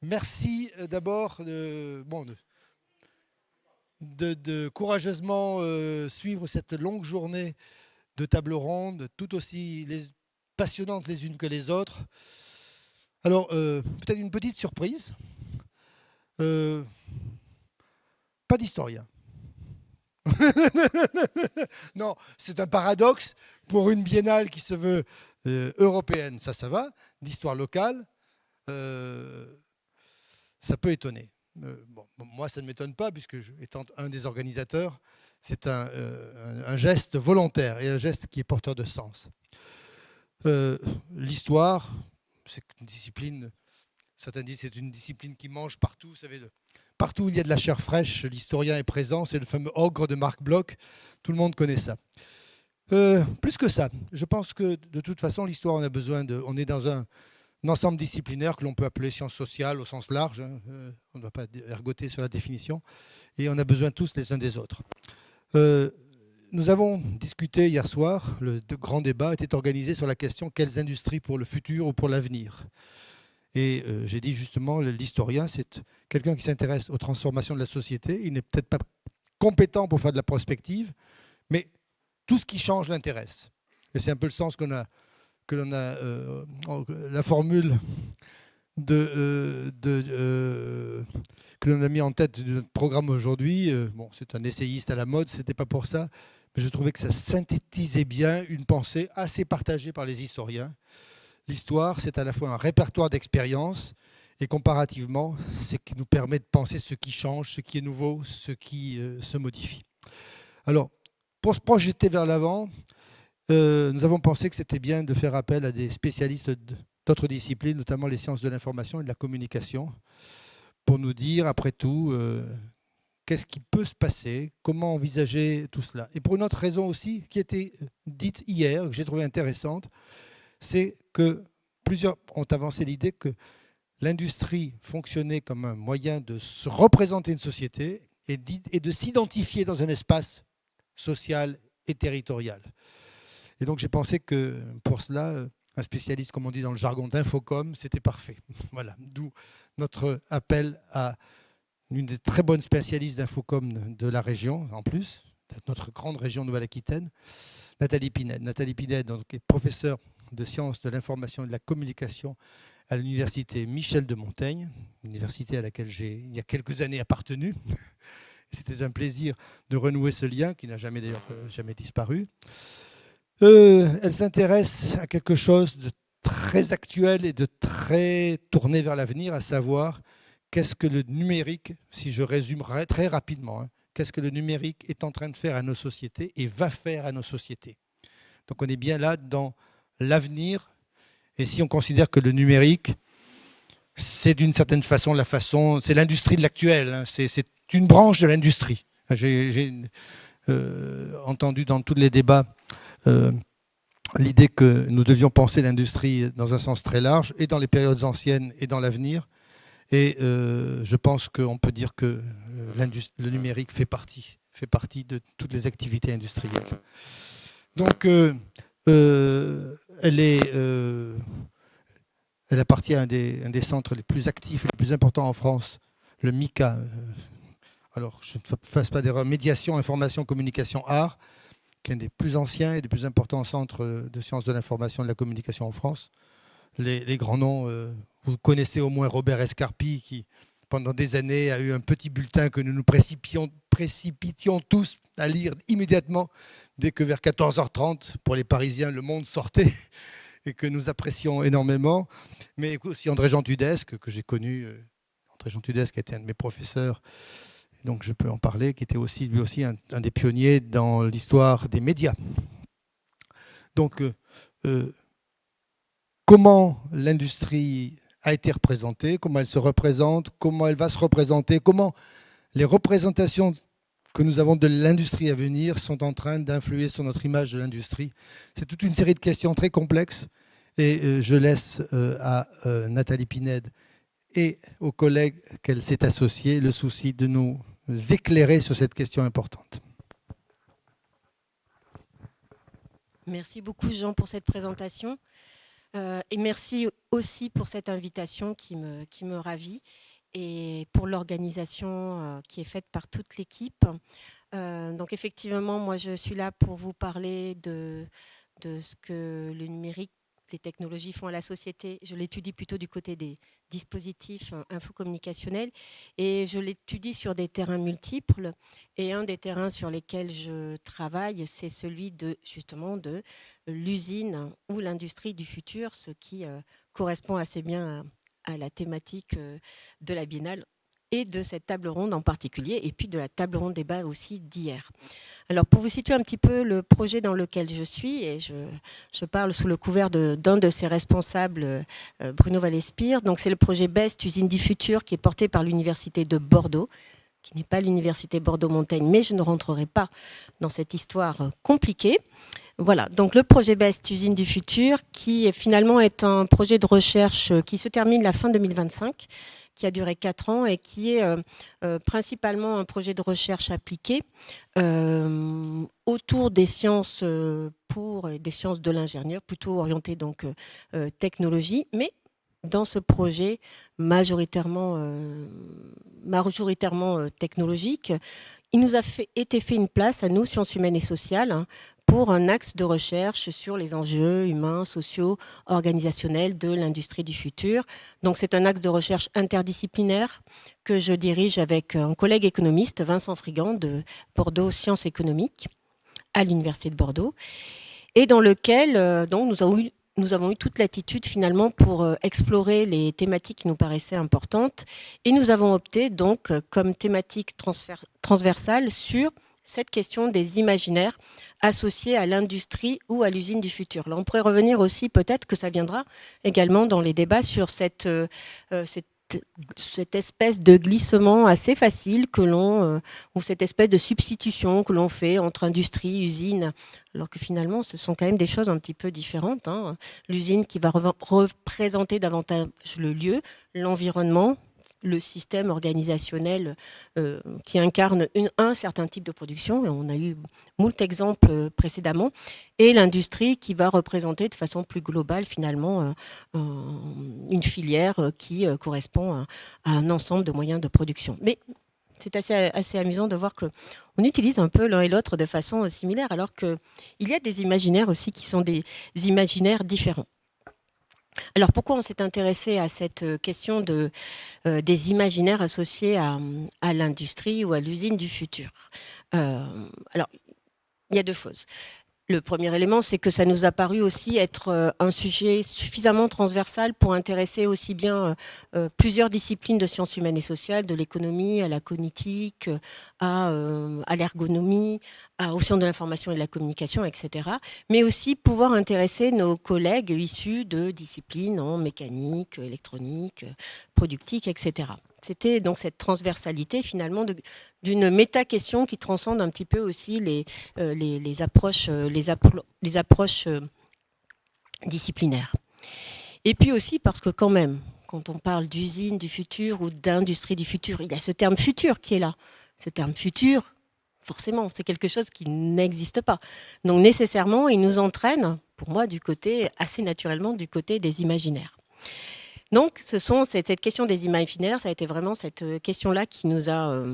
Merci d'abord de courageusement suivre cette longue journée de table ronde, tout aussi passionnantes les unes que les autres. Alors, peut-être une petite surprise. Euh, Pas d'historien. Non, c'est un paradoxe pour une biennale qui se veut européenne. Ça va. D'histoire locale, euh, ça peut étonner. Moi, ça ne m'étonne pas, puisque étant un des organisateurs, c'est un geste volontaire et un geste qui est porteur de sens. L'histoire, c'est une discipline, certains disent que c'est une discipline qui mange partout. Vous savez, partout où il y a de la chair fraîche, l'historien est présent. C'est le fameux ogre de Marc Bloch. Tout le monde connaît ça. Plus que ça, je pense que de toute façon, l'histoire, on est dans un ensemble disciplinaire que l'on peut appeler sciences sociales au sens large. On ne va pas ergoter sur la définition. Et on a besoin tous les uns des autres. Nous avons discuté hier soir, le grand débat était organisé sur la question quelles industries pour le futur ou pour l'avenir. Et j'ai dit justement, l'historien, c'est quelqu'un qui s'intéresse aux transformations de la société. Il n'est peut-être pas compétent pour faire de la prospective, mais tout ce qui change l'intéresse. Et c'est un peu le sens que l'on a la formule que l'on a mis en tête de notre programme aujourd'hui. Bon, c'est un essayiste à la mode, c'était pas pour ça, mais je trouvais que ça synthétisait bien une pensée assez partagée par les historiens. L'histoire, c'est à la fois un répertoire d'expériences et comparativement, c'est ce qui nous permet de penser ce qui change, ce qui est nouveau, ce qui se modifie. Alors, pour se projeter vers l'avant, nous avons pensé que c'était bien de faire appel à des spécialistes d'autres disciplines, notamment les sciences de l'information et de la communication, pour nous dire, après tout, qu'est-ce qui peut se passer, comment envisager tout cela. Et pour une autre raison aussi, qui a été dite hier, que j'ai trouvée intéressante, c'est que plusieurs ont avancé l'idée que l'industrie fonctionnait comme un moyen de se représenter une société et de s'identifier dans un espace social et territorial. Et donc j'ai pensé que pour cela, un spécialiste, comme on dit dans le jargon d'infocom, c'était parfait. Voilà, d'où notre appel à une des très bonnes spécialistes d'infocom de la région, en plus, de notre grande région Nouvelle-Aquitaine, Nathalie Pinède. Nathalie Pinède donc, est professeure de sciences de l'information et de la communication à l'université Michel de Montaigne, université à laquelle j'ai, il y a quelques années, appartenu. C'était un plaisir de renouer ce lien qui n'a jamais d'ailleurs jamais disparu. Elle s'intéresse à quelque chose de très actuel et de très tourné vers l'avenir, à savoir qu'est-ce que le numérique, si je résume très rapidement, qu'est-ce que le numérique est en train de faire à nos sociétés et va faire à nos sociétés. Donc on est bien là dans l'avenir. Et si on considère que le numérique, c'est d'une certaine façon c'est l'industrie de l'actuel, c'est une branche de l'industrie. J'ai entendu dans tous les débats l'idée que nous devions penser l'industrie dans un sens très large, et dans les périodes anciennes et dans l'avenir. Et je pense qu'on peut dire que le numérique fait partie de toutes les activités industrielles. Donc, elle appartient à un des centres les plus actifs et les plus importants en France, le MICA. Alors, je ne fasse pas d'erreur, Médiation, Information, Communication, Art, qui est un des plus anciens et des plus importants centres de sciences de l'information et de la communication en France. Les grands noms, vous connaissez au moins Robert Escarpi, qui, pendant des années, a eu un petit bulletin que nous nous précipitions tous à lire immédiatement, dès que vers 14h30, pour les Parisiens, le Monde sortait, et que nous apprécions énormément. Mais aussi André-Jean Tudesque, que j'ai connu. André-Jean Tudesque était un de mes professeurs, donc je peux en parler, qui était aussi, lui aussi un des pionniers dans l'histoire des médias. Donc, comment l'industrie a été représentée, comment elle se représente, comment elle va se représenter, comment les représentations que nous avons de l'industrie à venir sont en train d'influer sur notre image de l'industrie. C'est toute une série de questions très complexes, et je laisse à Nathalie Pinède et aux collègues qu'elle s'est associée le souci de nous éclairer sur cette question importante. Merci beaucoup Jean pour cette présentation. Et merci aussi pour cette invitation qui me ravit et pour l'organisation qui est faite par toute l'équipe. Donc effectivement, moi je suis là pour vous parler de ce que le numérique, les technologies font à la société. Je l'étudie plutôt du côté des dispositifs infocommunicationnels et je l'étudie sur des terrains multiples. Et un des terrains sur lesquels je travaille, c'est celui de justement de l'usine ou l'industrie du futur, ce qui correspond assez bien à la thématique de la Biennale et de cette table ronde en particulier, et puis de la table ronde débat aussi d'hier. Alors, pour vous situer un petit peu le projet dans lequel je suis, et je parle sous le couvert d'un de ses responsables, Bruno Vallespire. Donc, c'est le projet BEST, Usine du futur, qui est porté par l'Université de Bordeaux, qui n'est pas l'Université Bordeaux-Montaigne, mais je ne rentrerai pas dans cette histoire compliquée. Voilà, donc le projet BEST, Usine du futur, qui finalement est un projet de recherche qui se termine la fin 2025, qui a duré 4 ans et qui est principalement un projet de recherche appliquée autour des sciences des sciences de l'ingénieur, plutôt orienté donc technologie, mais dans ce projet majoritairement technologique, il nous a été fait une place à nous, sciences humaines et sociales, hein, pour un axe de recherche sur les enjeux humains, sociaux, organisationnels de l'industrie du futur. Donc c'est un axe de recherche interdisciplinaire que je dirige avec un collègue économiste, Vincent Frigand, de Bordeaux Sciences économiques, à l'Université de Bordeaux, et dans lequel donc, nous avons eu toute l'attitude finalement pour explorer les thématiques qui nous paraissaient importantes, et nous avons opté donc comme thématique transversale sur cette question des imaginaires associés à l'industrie ou à l'usine du futur. Là, on pourrait revenir aussi, peut-être que ça viendra également dans les débats sur cette espèce de glissement assez facile ou cette espèce de substitution que l'on fait entre industrie, usine, alors que finalement, ce sont quand même des choses un petit peu différentes, hein. L'usine qui va représenter davantage le lieu, l'environnement, le système organisationnel qui incarne un certain type de production, et on a eu moult exemples précédemment, et l'industrie qui va représenter de façon plus globale finalement une filière qui correspond à un ensemble de moyens de production. Mais c'est assez amusant de voir qu'on utilise un peu l'un et l'autre de façon similaire, alors qu'il y a des imaginaires aussi qui sont des imaginaires différents. Alors pourquoi on s'est intéressé à cette question des imaginaires associés à l'industrie ou à l'usine du futur? Alors, il y a deux choses. Le premier élément, c'est que ça nous a paru aussi être un sujet suffisamment transversal pour intéresser aussi bien plusieurs disciplines de sciences humaines et sociales, de l'économie à la cognitique, à l'ergonomie, aux sciences de l'information et de la communication, etc. Mais aussi pouvoir intéresser nos collègues issus de disciplines en mécanique, électronique, productique, etc. C'était donc cette transversalité finalement d'une méta-question qui transcende un petit peu aussi les approches disciplinaires. Et puis aussi parce que quand même, quand on parle d'usine du futur ou d'industrie du futur, il y a ce terme futur qui est là. Ce terme futur, forcément, c'est quelque chose qui n'existe pas. Donc nécessairement, il nous entraîne, pour moi, assez naturellement, du côté des imaginaires. Donc, cette question des imaginaires, ça a été vraiment cette question-là qui nous a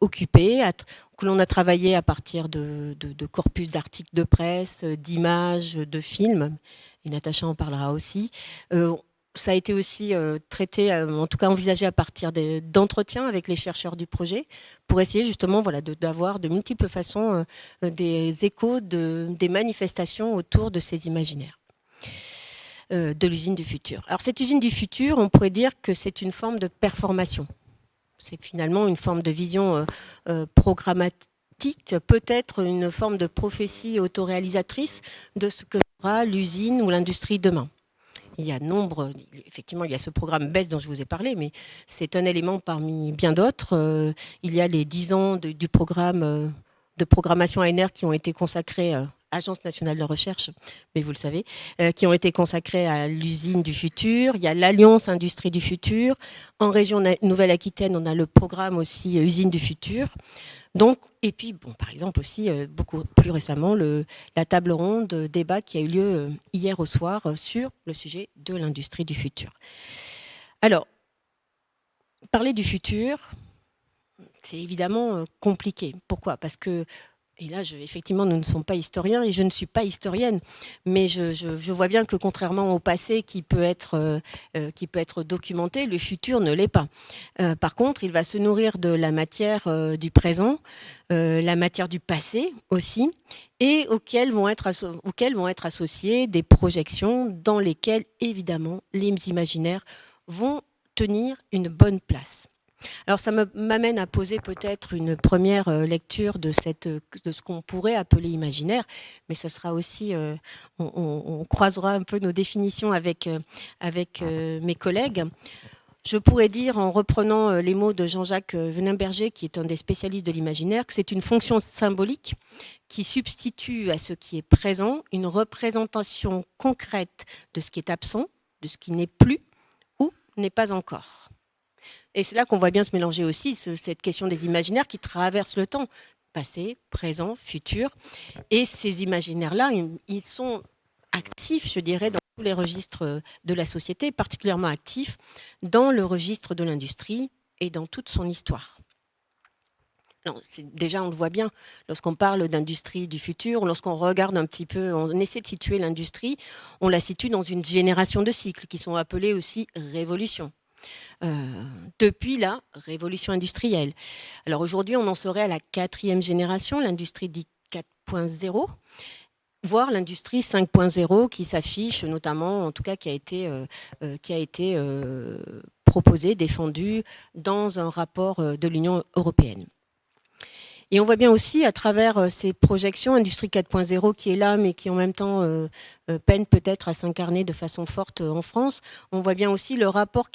occupés, que l'on a travaillé à partir de corpus d'articles de presse, d'images, de films, et Natacha en parlera aussi. Ça a été aussi traité, en tout cas envisagé à partir d'entretiens avec les chercheurs du projet, pour essayer justement d'avoir de multiples façons des échos, des manifestations autour de ces imaginaires. De l'usine du futur. Alors cette usine du futur, on pourrait dire que c'est une forme de performation. C'est finalement une forme de vision programmatique, peut-être une forme de prophétie autoréalisatrice de ce que sera l'usine ou l'industrie demain. Effectivement, il y a ce programme BEST dont je vous ai parlé, mais c'est un élément parmi bien d'autres. Il y a les 10 ans du programme de programmation ANR qui ont été consacrés Agence nationale de recherche, mais vous le savez, qui ont été consacrés à l'usine du futur. Il y a l'Alliance Industrie du futur. En région Nouvelle-Aquitaine, on a le programme aussi Usine du futur. Donc, et puis, bon, par exemple aussi, beaucoup plus récemment, la table ronde débat qui a eu lieu hier au soir sur le sujet de l'industrie du futur. Alors, parler du futur, c'est évidemment compliqué. Pourquoi ? Parce que, et là, effectivement, nous ne sommes pas historiens et je ne suis pas historienne, mais je vois bien que contrairement au passé qui peut être documenté, le futur ne l'est pas. Par contre, il va se nourrir de la matière du présent, la matière du passé aussi, et auxquelles vont être associées des projections dans lesquelles, évidemment, les imaginaires vont tenir une bonne place. Alors ça m'amène à poser peut-être une première lecture de ce qu'on pourrait appeler imaginaire, mais ce sera aussi, on croisera un peu nos définitions avec mes collègues. Je pourrais dire, en reprenant les mots de Jean-Jacques Venin-Berger, qui est un des spécialistes de l'imaginaire, que c'est une fonction symbolique qui substitue à ce qui est présent une représentation concrète de ce qui est absent, de ce qui n'est plus ou n'est pas encore. Et c'est là qu'on voit bien se mélanger aussi cette question des imaginaires qui traversent le temps, passé, présent, futur. Et ces imaginaires-là, ils sont actifs, je dirais, dans tous les registres de la société, particulièrement actifs dans le registre de l'industrie et dans toute son histoire. Alors, déjà, on le voit bien, lorsqu'on parle d'industrie du futur, lorsqu'on regarde un petit peu, on essaie de situer l'industrie, on la situe dans une génération de cycles qui sont appelés aussi révolutions. Depuis la révolution industrielle. Alors aujourd'hui, on en serait à la 4e génération, l'industrie dite 4.0, voire l'industrie 5.0 qui s'affiche notamment, en tout cas qui a été proposée, défendue dans un rapport de l'Union européenne. Et on voit bien aussi à travers ces projections, Industrie 4.0 qui est là, mais qui en même temps peine peut-être à s'incarner de façon forte en France, on voit bien aussi le rapport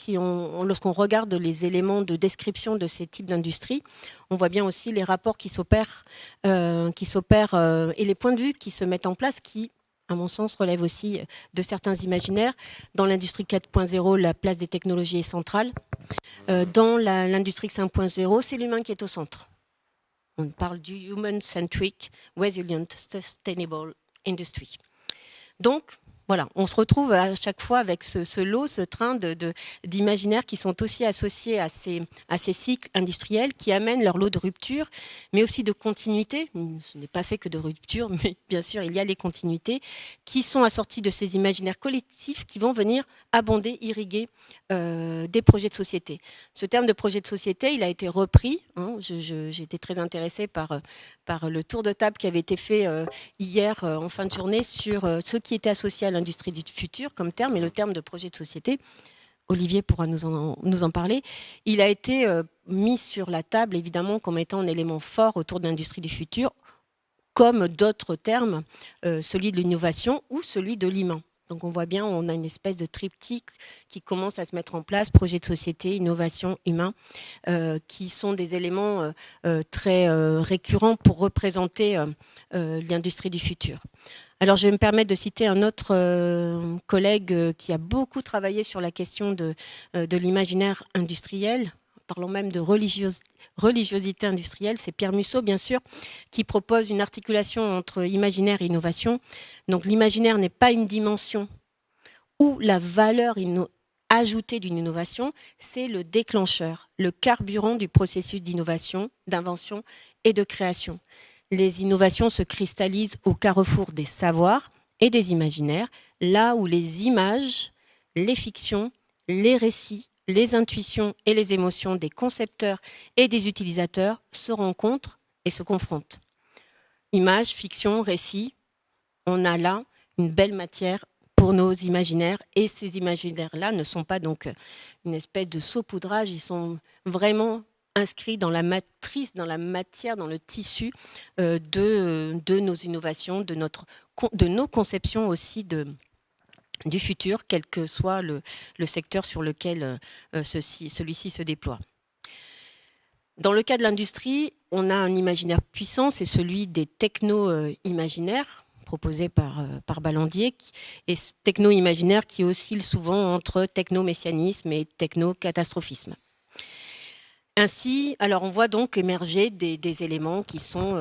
lorsqu'on regarde les éléments de description de ces types d'industries, on voit bien aussi les rapports qui s'opèrent et les points de vue qui se mettent en place qui, à mon sens, relèvent aussi de certains imaginaires. Dans l'industrie 4.0, la place des technologies est centrale. Dans l'industrie 5.0, c'est l'humain qui est au centre. On parle du Human-Centric, Resilient, Sustainable Industry. Donc, voilà, on se retrouve à chaque fois avec ce lot, ce train d'imaginaires qui sont aussi associés à ces cycles industriels qui amènent leur lot de rupture, mais aussi de continuité. Ce n'est pas fait que de rupture, mais bien sûr, il y a les continuités qui sont assorties de ces imaginaires collectifs qui vont venir abonder, irriguer des projets de société. Ce terme de projet de société, il a été repris. J'ai été très intéressée par le tour de table qui avait été fait hier en fin de journée sur ce qui était associé à l'industrie du futur comme terme, et le terme de projet de société. Olivier pourra nous en parler. Il a été mis sur la table, évidemment, comme étant un élément fort autour de l'industrie du futur, comme d'autres termes, celui de l'innovation ou celui de l'humain. Donc on voit bien, on a une espèce de triptyque qui commence à se mettre en place, projet de société, innovation, humain, qui sont des éléments très récurrents pour représenter l'industrie du futur. Alors je vais me permettre de citer un autre collègue qui a beaucoup travaillé sur la question de l'imaginaire industriel, parlons même de religiosité industrielle, c'est Pierre Musso, bien sûr, qui propose une articulation entre imaginaire et innovation. Donc l'imaginaire n'est pas une dimension où la valeur ajoutée d'une innovation, c'est le déclencheur, le carburant du processus d'innovation, d'invention et de création. Les innovations se cristallisent au carrefour des savoirs et des imaginaires, là où les images, les fictions, les récits, les intuitions et les émotions des concepteurs et des utilisateurs se rencontrent et se confrontent. Images, fictions, récits, on a là une belle matière pour nos imaginaires, et ces imaginaires-là ne sont pas donc une espèce de saupoudrage, ils sont vraiment inscrits dans la matrice, dans la matière, dans le tissu de nos innovations, de nos conceptions aussi du futur, quel que soit le secteur sur lequel celui-ci se déploie. Dans le cas de l'industrie, on a un imaginaire puissant, c'est celui des techno-imaginaires, proposé par Ballandier, et ce techno-imaginaire qui oscille souvent entre techno-messianisme et techno-catastrophisme. Ainsi, alors on voit donc émerger des éléments qui sont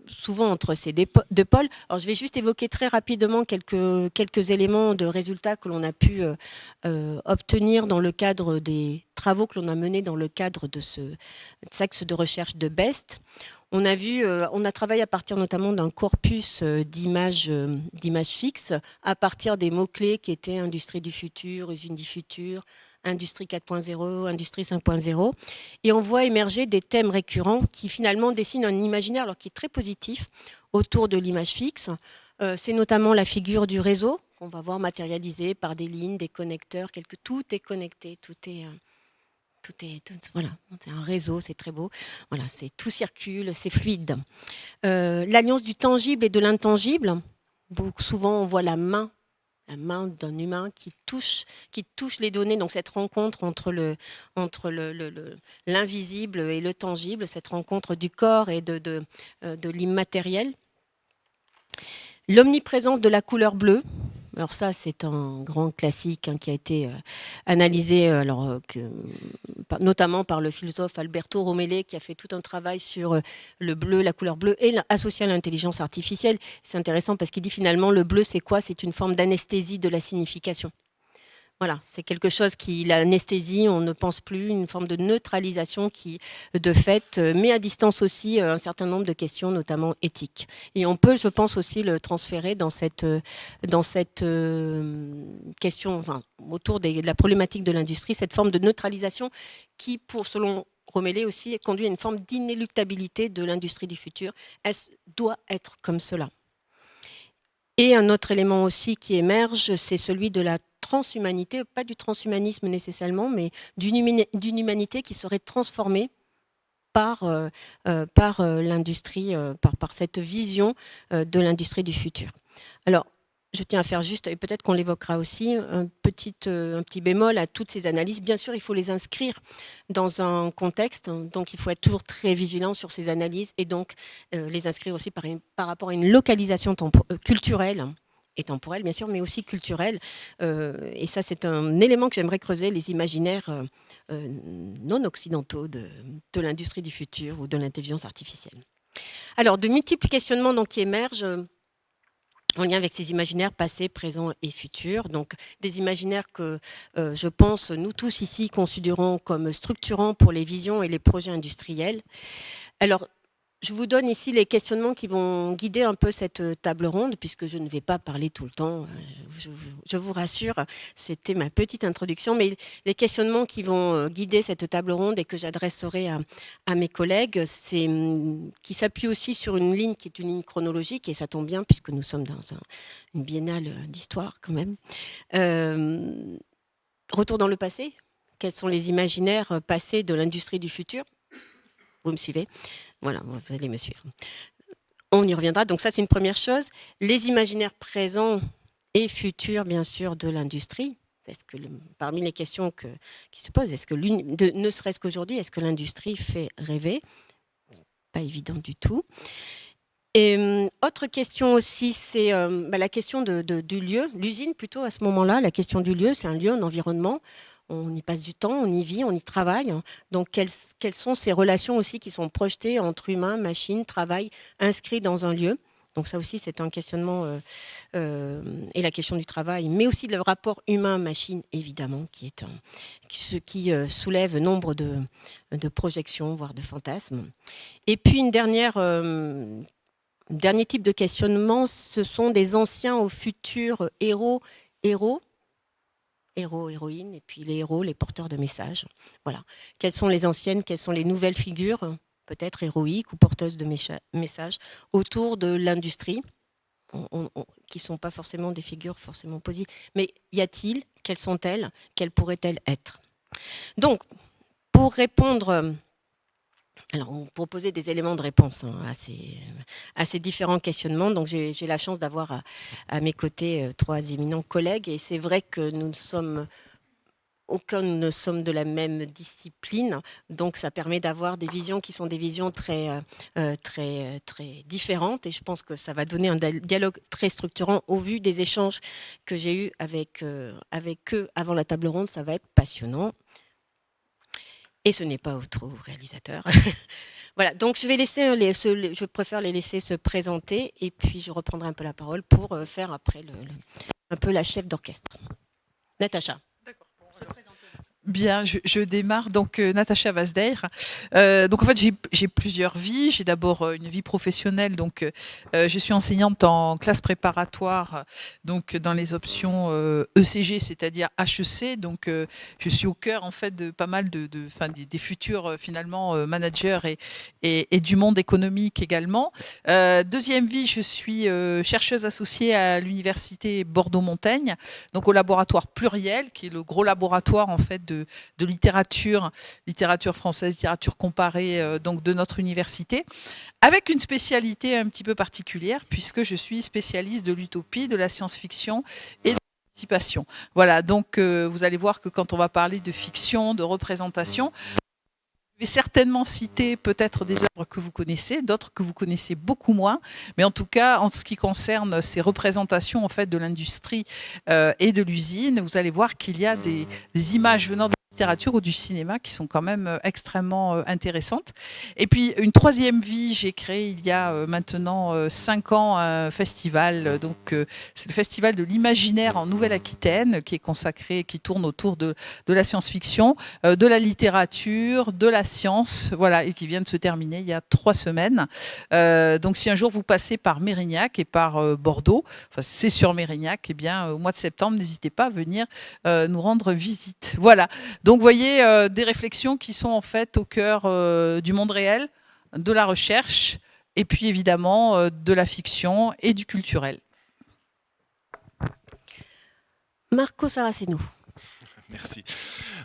souvent entre ces deux pôles. Alors, je vais juste évoquer très rapidement quelques éléments de résultats que l'on a pu obtenir dans le cadre des travaux que l'on a menés dans le cadre de cet axe de recherche de BEST. On a travaillé à partir notamment d'un corpus d'images fixes, à partir des mots-clés qui étaient industrie du futur, usine du futur, industrie 4.0, industrie 5.0. Et on voit émerger des thèmes récurrents qui finalement dessinent un imaginaire alors, qui est très positif autour de l'image fixe. C'est notamment la figure du réseau qu'on va voir matérialisée par des lignes, des connecteurs, tout est connecté, voilà, c'est un réseau, c'est très beau. Voilà, tout circule, c'est fluide. L'alliance du tangible et de l'intangible. Souvent, on voit la main d'un humain qui touche les données. Donc cette rencontre entre l'invisible et le tangible, cette rencontre du corps et de l'immatériel. L'omniprésence de la couleur bleue. Alors ça, c'est un grand classique qui a été analysé notamment par le philosophe Alberto Romellet, qui a fait tout un travail sur le bleu, la couleur bleue, et associé à l'intelligence artificielle. C'est intéressant parce qu'il dit finalement, le bleu, c'est quoi ? C'est une forme d'anesthésie de la signification. Voilà, c'est quelque chose qui, l'anesthésie, on ne pense plus, une forme de neutralisation qui, de fait, met à distance aussi un certain nombre de questions, notamment éthiques. Et on peut, je pense, aussi le transférer dans cette question, enfin, autour de la problématique de l'industrie, cette forme de neutralisation qui, selon Romellet aussi, conduit à une forme d'inéluctabilité de l'industrie du futur. Elle doit être comme cela. Et un autre élément aussi qui émerge, c'est celui de la transhumanité, pas du transhumanisme nécessairement, mais d'une humanité qui serait transformée par l'industrie, par cette vision de l'industrie du futur. Alors, je tiens à faire juste, et peut-être qu'on l'évoquera aussi, un petit bémol à toutes ces analyses. Bien sûr, il faut les inscrire dans un contexte, donc il faut être toujours très vigilant sur ces analyses et donc les inscrire aussi par rapport à une localisation culturelle et temporelle, bien sûr, mais aussi culturelle. Et ça, c'est un élément que j'aimerais creuser, les imaginaires non occidentaux de l'industrie du futur ou de l'intelligence artificielle. Alors, de multiples questionnements donc, qui émergent en lien avec ces imaginaires passés, présents et futurs. Donc, des imaginaires que je pense, nous tous ici, considérons comme structurants pour les visions et les projets industriels. Alors, je vous donne ici les questionnements qui vont guider un peu cette table ronde, puisque je ne vais pas parler tout le temps, je vous rassure, c'était ma petite introduction, mais les questionnements qui vont guider cette table ronde et que j'adresserai à mes collègues, qui s'appuient aussi sur une ligne qui est une ligne chronologique, et ça tombe bien puisque nous sommes dans une biennale d'histoire quand même. Retour dans le passé, quels sont les imaginaires passés de l'industrie du futur ? Vous me suivez ? Voilà, vous allez me suivre. On y reviendra. Donc ça, c'est une première chose. Les imaginaires présents et futurs, bien sûr, de l'industrie. Est-ce que parmi les questions qui se posent, est-ce que ne serait-ce qu'aujourd'hui, est-ce que l'industrie fait rêver ? Pas évident du tout. Et autre question aussi, c'est la question du lieu, l'usine plutôt à ce moment-là. La question du lieu, c'est un lieu, un environnement. On y passe du temps, on y vit, on y travaille. Donc, quelles sont ces relations aussi qui sont projetées entre humains, machines, travail, inscrits dans un lieu ? Donc ça aussi, c'est un questionnement, et la question du travail, mais aussi le rapport humain-machine, évidemment, qui soulève nombre de projections, voire de fantasmes. Et puis, dernier type de questionnement, ce sont des anciens au futur héroïnes, et puis les héros, les porteurs de messages. Voilà. Quelles sont les anciennes, quelles sont les nouvelles figures, peut-être héroïques ou porteuses de messages, autour de l'industrie, qui ne sont pas forcément des figures forcément positives. Mais quelles sont-elles, quelles pourraient-elles être ? Donc, pour répondre... Alors, on proposait des éléments de réponse à ces différents questionnements. Donc, j'ai la chance d'avoir à mes côtés 3 éminents collègues. Et c'est vrai que nous sommes aucun ne sommes de la même discipline, donc ça permet d'avoir des visions qui sont des visions très différentes, et je pense que ça va donner un dialogue très structurant au vu des échanges que j'ai eus avec eux avant la table ronde. Ça va être passionnant. Et ce n'est pas au réalisateur. Voilà, donc je préfère les laisser se présenter, et puis je reprendrai un peu la parole pour faire après un peu la chef d'orchestre. Natacha. Bien, je démarre. Donc, Natacha Vazdeir. Donc, en fait, j'ai plusieurs vies. J'ai d'abord une vie professionnelle. Donc, je suis enseignante en classe préparatoire, donc dans les options ECG, c'est-à-dire HEC. Donc, je suis au cœur, en fait, de pas mal des futurs, finalement, managers et du monde économique également. Deuxième vie, je suis chercheuse associée à l'université Bordeaux-Montaigne, donc au laboratoire Pluriel, qui est le gros laboratoire, en fait, de littérature française, littérature comparée, donc de notre université, avec une spécialité un petit peu particulière, puisque je suis spécialiste de l'utopie, de la science-fiction et de l'anticipation. Voilà, donc vous allez voir que quand on va parler de fiction, de représentation, je vais certainement citer peut-être des œuvres que vous connaissez, d'autres que vous connaissez beaucoup moins, mais en tout cas, en ce qui concerne ces représentations, en fait, de l'industrie et de l'usine, vous allez voir qu'il y a des images venant de la littérature ou du cinéma qui sont quand même extrêmement intéressantes. Et puis, une troisième vie, j'ai créé il y a maintenant 5 ans un festival. Donc, c'est le Festival de l'Imaginaire en Nouvelle-Aquitaine, qui est consacré, qui tourne autour de la science-fiction, de la littérature, de la science, voilà, et qui vient de se terminer il y a 3 semaines. Donc, si un jour vous passez par Mérignac et par Bordeaux, enfin, c'est sur Mérignac, eh bien, au mois de septembre, n'hésitez pas à venir nous rendre visite. Voilà. Donc, vous voyez des réflexions qui sont en fait au cœur du monde réel, de la recherche, et puis évidemment de la fiction et du culturel. Marco Saraceno. Merci.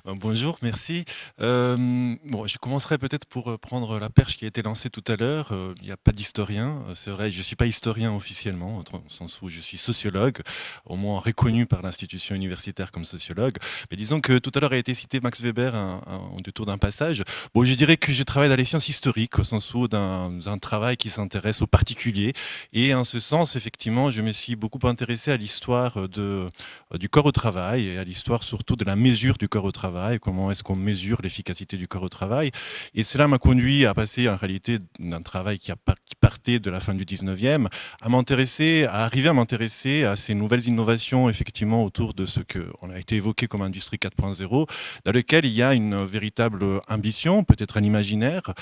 Bonjour, merci. Je commencerai peut-être pour prendre la perche qui a été lancée tout à l'heure. Il n'y a pas d'historien. C'est vrai, je ne suis pas historien officiellement, au sens où je suis sociologue, au moins reconnu par l'institution universitaire comme sociologue. Mais disons que tout à l'heure a été cité Max Weber en détour d'un passage. Bon, je dirais que je travaille dans les sciences historiques, au sens où d'un travail qui s'intéresse aux particuliers. Et en ce sens, effectivement, je me suis beaucoup intéressé à l'histoire du corps au travail et à l'histoire surtout de la mesure du corps au travail, comment est-ce qu'on mesure l'efficacité du corps au travail. Et cela m'a conduit à passer en réalité d'un travail qui partait de la fin du 19e, à arriver à m'intéresser à ces nouvelles innovations effectivement autour de ce qu'on a été évoqué comme industrie 4.0, dans lequel il y a une véritable ambition, peut-être un imaginaire,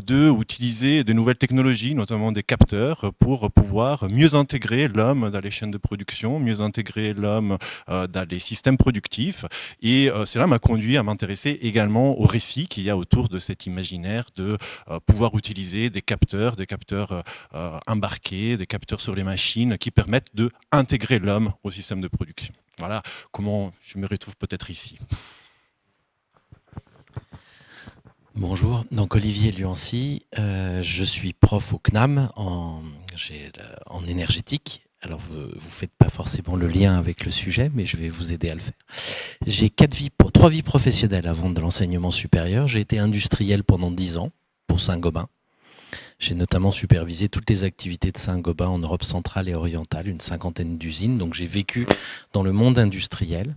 d'utiliser de nouvelles technologies, notamment des capteurs, pour pouvoir mieux intégrer l'homme dans les chaînes de production, mieux intégrer l'homme dans les systèmes productifs. Et cela m'a conduit à m'intéresser également au récit qu'il y a autour de cet imaginaire de pouvoir utiliser des capteurs embarqués, des capteurs sur les machines qui permettent d'intégrer l'homme au système de production. Voilà comment je me retrouve peut-être ici. Bonjour, donc Olivier Luancy, je suis prof au CNAM en énergétique. Alors, vous ne faites pas forcément le lien avec le sujet, mais je vais vous aider à le faire. J'ai 3 vies professionnelles avant de l'enseignement supérieur. J'ai été industriel pendant 10 ans pour Saint-Gobain. J'ai notamment supervisé toutes les activités de Saint-Gobain en Europe centrale et orientale, une 50aine d'usines. Donc, j'ai vécu dans le monde industriel.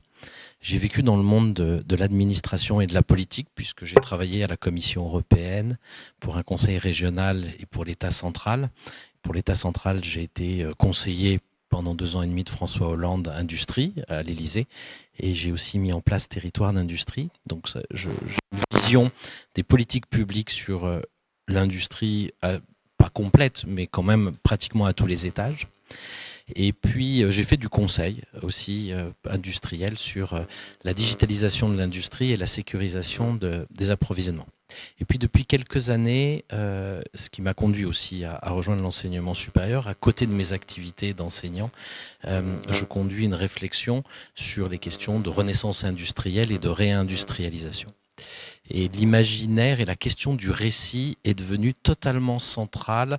J'ai vécu dans le monde de l'administration et de la politique, puisque j'ai travaillé à la Commission européenne, pour un conseil régional et pour l'État central. Pour l'État central, j'ai été conseiller pendant 2 ans et demi de François Hollande Industrie à l'Élysée, et j'ai aussi mis en place Territoire d'industrie. Donc j'ai une vision des politiques publiques sur l'industrie, pas complète, mais quand même pratiquement à tous les étages. Et puis j'ai fait du conseil aussi industriel sur la digitalisation de l'industrie et la sécurisation des approvisionnements. Et puis depuis quelques années, ce qui m'a conduit aussi à rejoindre l'enseignement supérieur, à côté de mes activités d'enseignant, je conduis une réflexion sur les questions de renaissance industrielle et de réindustrialisation. Et l'imaginaire et la question du récit est devenue totalement centrale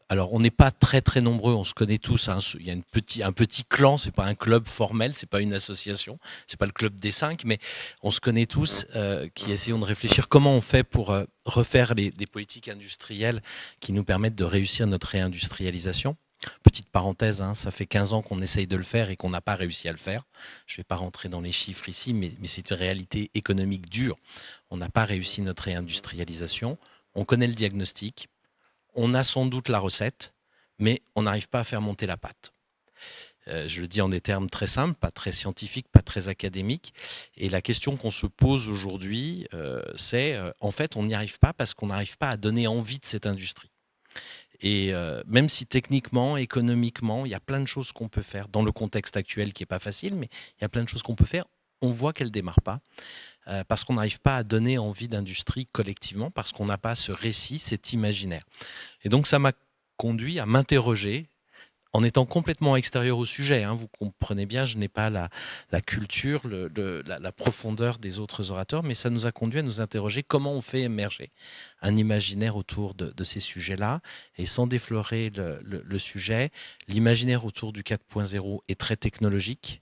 Alors, on n'est pas très très nombreux, on se connaît tous. Hein. Il y a un petit clan, c'est pas un club formel, c'est pas une association, c'est pas le club des 5, mais on se connaît tous qui essayons de réfléchir comment on fait pour refaire des politiques industrielles qui nous permettent de réussir notre réindustrialisation. Petite parenthèse, hein, ça fait 15 ans qu'on essaye de le faire et qu'on n'a pas réussi à le faire. Je ne vais pas rentrer dans les chiffres ici, mais c'est une réalité économique dure. On n'a pas réussi notre réindustrialisation. On connaît le diagnostic. On a sans doute la recette, mais on n'arrive pas à faire monter la pâte. Je le dis en des termes très simples, pas très scientifiques, pas très académiques. Et la question qu'on se pose aujourd'hui, c'est en fait, on n'y arrive pas parce qu'on n'arrive pas à donner envie de cette industrie. Et même si techniquement, économiquement, il y a plein de choses qu'on peut faire dans le contexte actuel qui n'est pas facile, mais il y a plein de choses qu'on peut faire, on voit qu'elle ne démarre pas. Parce qu'on n'arrive pas à donner envie d'industrie collectivement, parce qu'on n'a pas ce récit, cet imaginaire. Et donc ça m'a conduit à m'interroger, en étant complètement extérieur au sujet. Hein, vous comprenez bien, je n'ai pas la culture, la profondeur des autres orateurs, mais ça nous a conduit à nous interroger comment on fait émerger un imaginaire autour de ces sujets-là. Et sans déflorer le sujet, l'imaginaire autour du 4.0 est très technologique.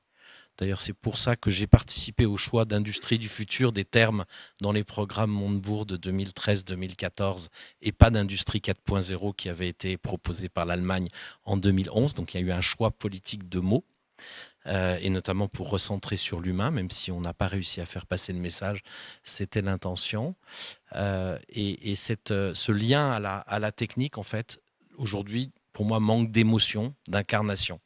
D'ailleurs, c'est pour ça que j'ai participé au choix d'industrie du futur des termes dans les programmes Montebourg de 2013-2014 et pas d'industrie 4.0 qui avait été proposé par l'Allemagne en 2011. Donc, il y a eu un choix politique de mots, et notamment pour recentrer sur l'humain, même si on n'a pas réussi à faire passer le message, c'était l'intention. Et ce lien à la technique, en fait, aujourd'hui, pour moi, manque d'émotion, d'incarnation.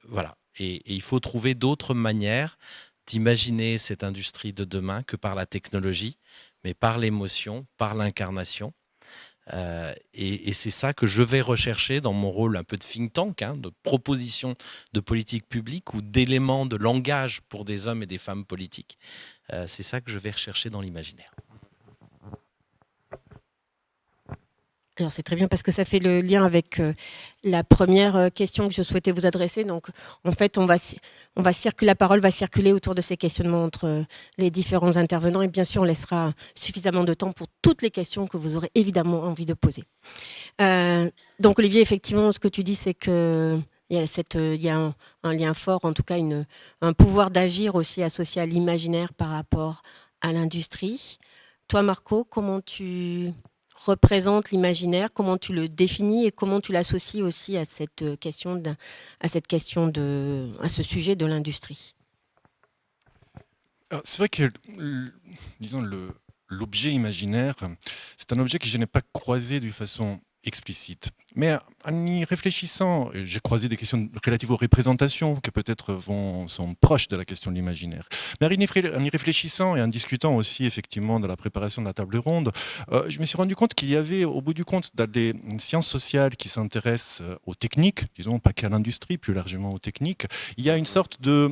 Voilà. Et il faut trouver d'autres manières d'imaginer cette industrie de demain que par la technologie, mais par l'émotion, par l'incarnation. Et c'est ça que je vais rechercher dans mon rôle un peu de think tank, hein, de proposition de politique publique ou d'éléments de langage pour des hommes et des femmes politiques. C'est ça que je vais rechercher dans l'imaginaire. Alors c'est très bien parce que ça fait le lien avec la première question que je souhaitais vous adresser. Donc en fait, la parole va circuler autour de ces questionnements entre les différents intervenants et bien sûr on laissera suffisamment de temps pour toutes les questions que vous aurez évidemment envie de poser. Donc Olivier, effectivement, ce que tu dis, c'est que il y a un lien fort, en tout cas un pouvoir d'agir aussi associé à l'imaginaire par rapport à l'industrie. Toi, Marco, comment tu représente l'imaginaire, comment tu le définis et comment tu l'associes aussi à ce sujet de l'industrie? C'est vrai que, disons, l'objet imaginaire, c'est un objet que je n'ai pas croisé de façon explicite. Mais en y réfléchissant, j'ai croisé des questions relatives aux représentations qui peut-être sont proches de la question de l'imaginaire. Mais en y réfléchissant et en discutant aussi effectivement de la préparation de la table ronde, je me suis rendu compte qu'il y avait au bout du compte dans les sciences sociales qui s'intéressent aux techniques, disons pas qu'à l'industrie, plus largement aux techniques, il y a une sorte de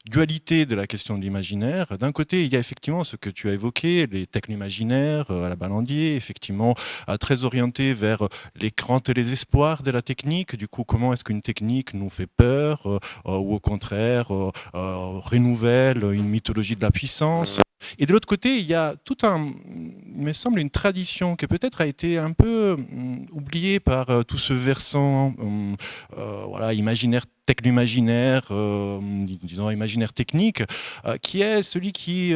dualité de la question de l'imaginaire. D'un côté, il y a effectivement ce que tu as évoqué, les techno-imaginaires à la Ballandier, effectivement très orientés vers les craintes et les espoirs de la technique. Du coup, comment est-ce qu'une technique nous fait peur ou au contraire renouvelle une mythologie de la puissance. Et de l'autre côté, il y a il me semble, une tradition qui peut-être a été un peu oubliée par tout ce versant imaginaire, techno-imaginaire, disons imaginaire technique, qui est celui qui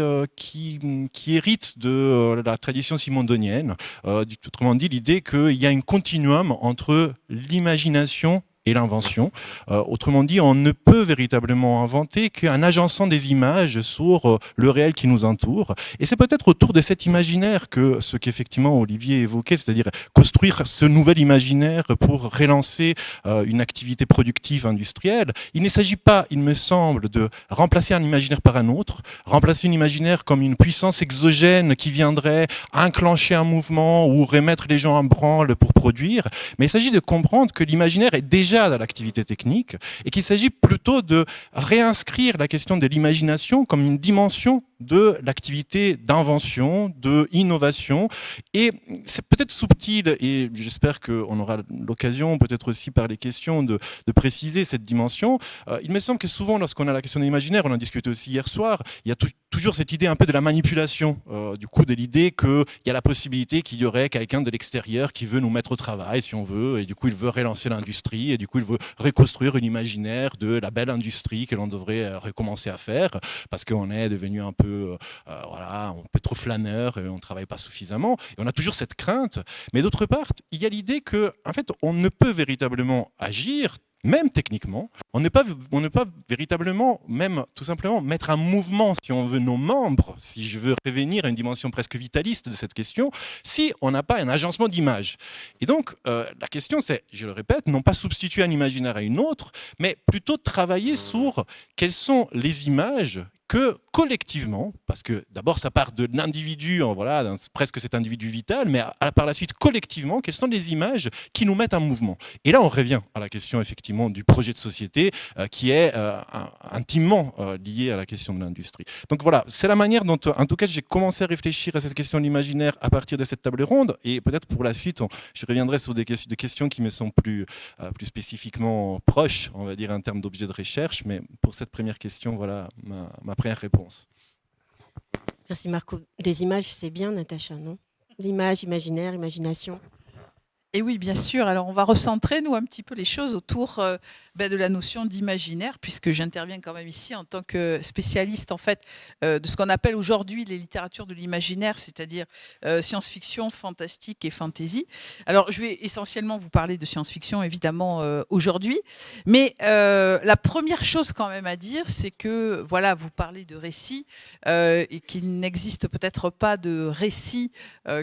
hérite de la tradition simondonienne. Autrement dit, l'idée qu'il y a un continuum entre l'imagination et l'invention. Autrement dit, on ne peut véritablement inventer qu'un agencement des images sur le réel qui nous entoure. Et c'est peut-être autour de cet imaginaire que ce qu'effectivement Olivier évoquait, c'est-à-dire construire ce nouvel imaginaire pour relancer une activité productive industrielle. Il ne s'agit pas, il me semble, de remplacer un imaginaire par un autre, remplacer un imaginaire comme une puissance exogène qui viendrait enclencher un mouvement ou remettre les gens en branle pour produire. Mais il s'agit de comprendre que l'imaginaire est déjà dans l'activité technique et qu'il s'agit plutôt de réinscrire la question de l'imagination comme une dimension de l'activité d'invention, de innovation. Et c'est peut-être subtil, et j'espère qu'on aura l'occasion, peut-être aussi par les questions, de préciser cette dimension. Il me semble que souvent, lorsqu'on a la question de l'imaginaire, on en discutait aussi hier soir, il y a toujours cette idée un peu de la manipulation, du coup de l'idée qu'il y a la possibilité qu'il y aurait quelqu'un de l'extérieur qui veut nous mettre au travail, si on veut, et du coup il veut relancer l'industrie, et du coup il veut reconstruire une imaginaire de la belle industrie que l'on devrait recommencer à faire, parce qu'on est devenu un peu, un peu trop flâneur, et on ne travaille pas suffisamment, et on a toujours cette crainte. Mais d'autre part, il y a l'idée que, en fait, on ne peut véritablement agir, même techniquement, on ne peut pas véritablement, même tout simplement, mettre en mouvement, si on veut, nos membres, si je veux revenir à une dimension presque vitaliste de cette question, si on n'a pas un agencement d'image. Et donc, la question, c'est, je le répète, non pas substituer un imaginaire à une autre, mais plutôt travailler sur quelles sont les images que collectivement, parce que d'abord ça part de l'individu, voilà, presque cet individu vital, mais par la suite collectivement, quelles sont les images qui nous mettent en mouvement. Et là on revient à la question effectivement du projet de société qui est intimement lié à la question de l'industrie. Donc voilà, c'est la manière dont en tout cas j'ai commencé à réfléchir à cette question de l'imaginaire à partir de cette table ronde, et peut-être pour la suite je reviendrai sur des questions qui me sont plus spécifiquement proches, on va dire en termes d'objets de recherche, mais pour cette première question, voilà ma première réponse. Merci Marco. Des images, c'est bien, Natacha, non? L'image, imaginaire, imagination. Et oui, bien sûr. Alors, on va recentrer, nous, un petit peu les choses autour de la notion d'imaginaire, puisque j'interviens quand même ici en tant que spécialiste, en fait, de ce qu'on appelle aujourd'hui les littératures de l'imaginaire, c'est-à-dire science-fiction, fantastique et fantasy. Alors, je vais essentiellement vous parler de science-fiction, évidemment, aujourd'hui. Mais la première chose quand même à dire, c'est que, voilà, vous parlez de récits et qu'il n'existe peut-être pas de récit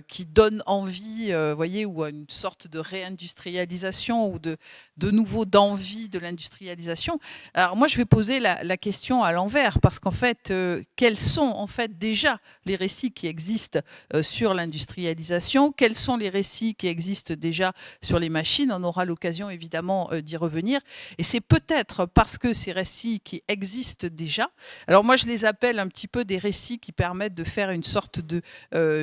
qui donne envie, voyez, ou à une sorte de réindustrialisation ou de nouveau d'envie de l'industrialisation. Alors moi, je vais poser la question à l'envers, parce qu'en fait, quels sont en fait déjà les récits qui existent sur l'industrialisation? Quels sont les récits qui existent déjà sur les machines? On aura l'occasion évidemment d'y revenir. Et c'est peut-être parce que ces récits qui existent déjà, alors moi je les appelle un petit peu des récits qui permettent de faire une sorte de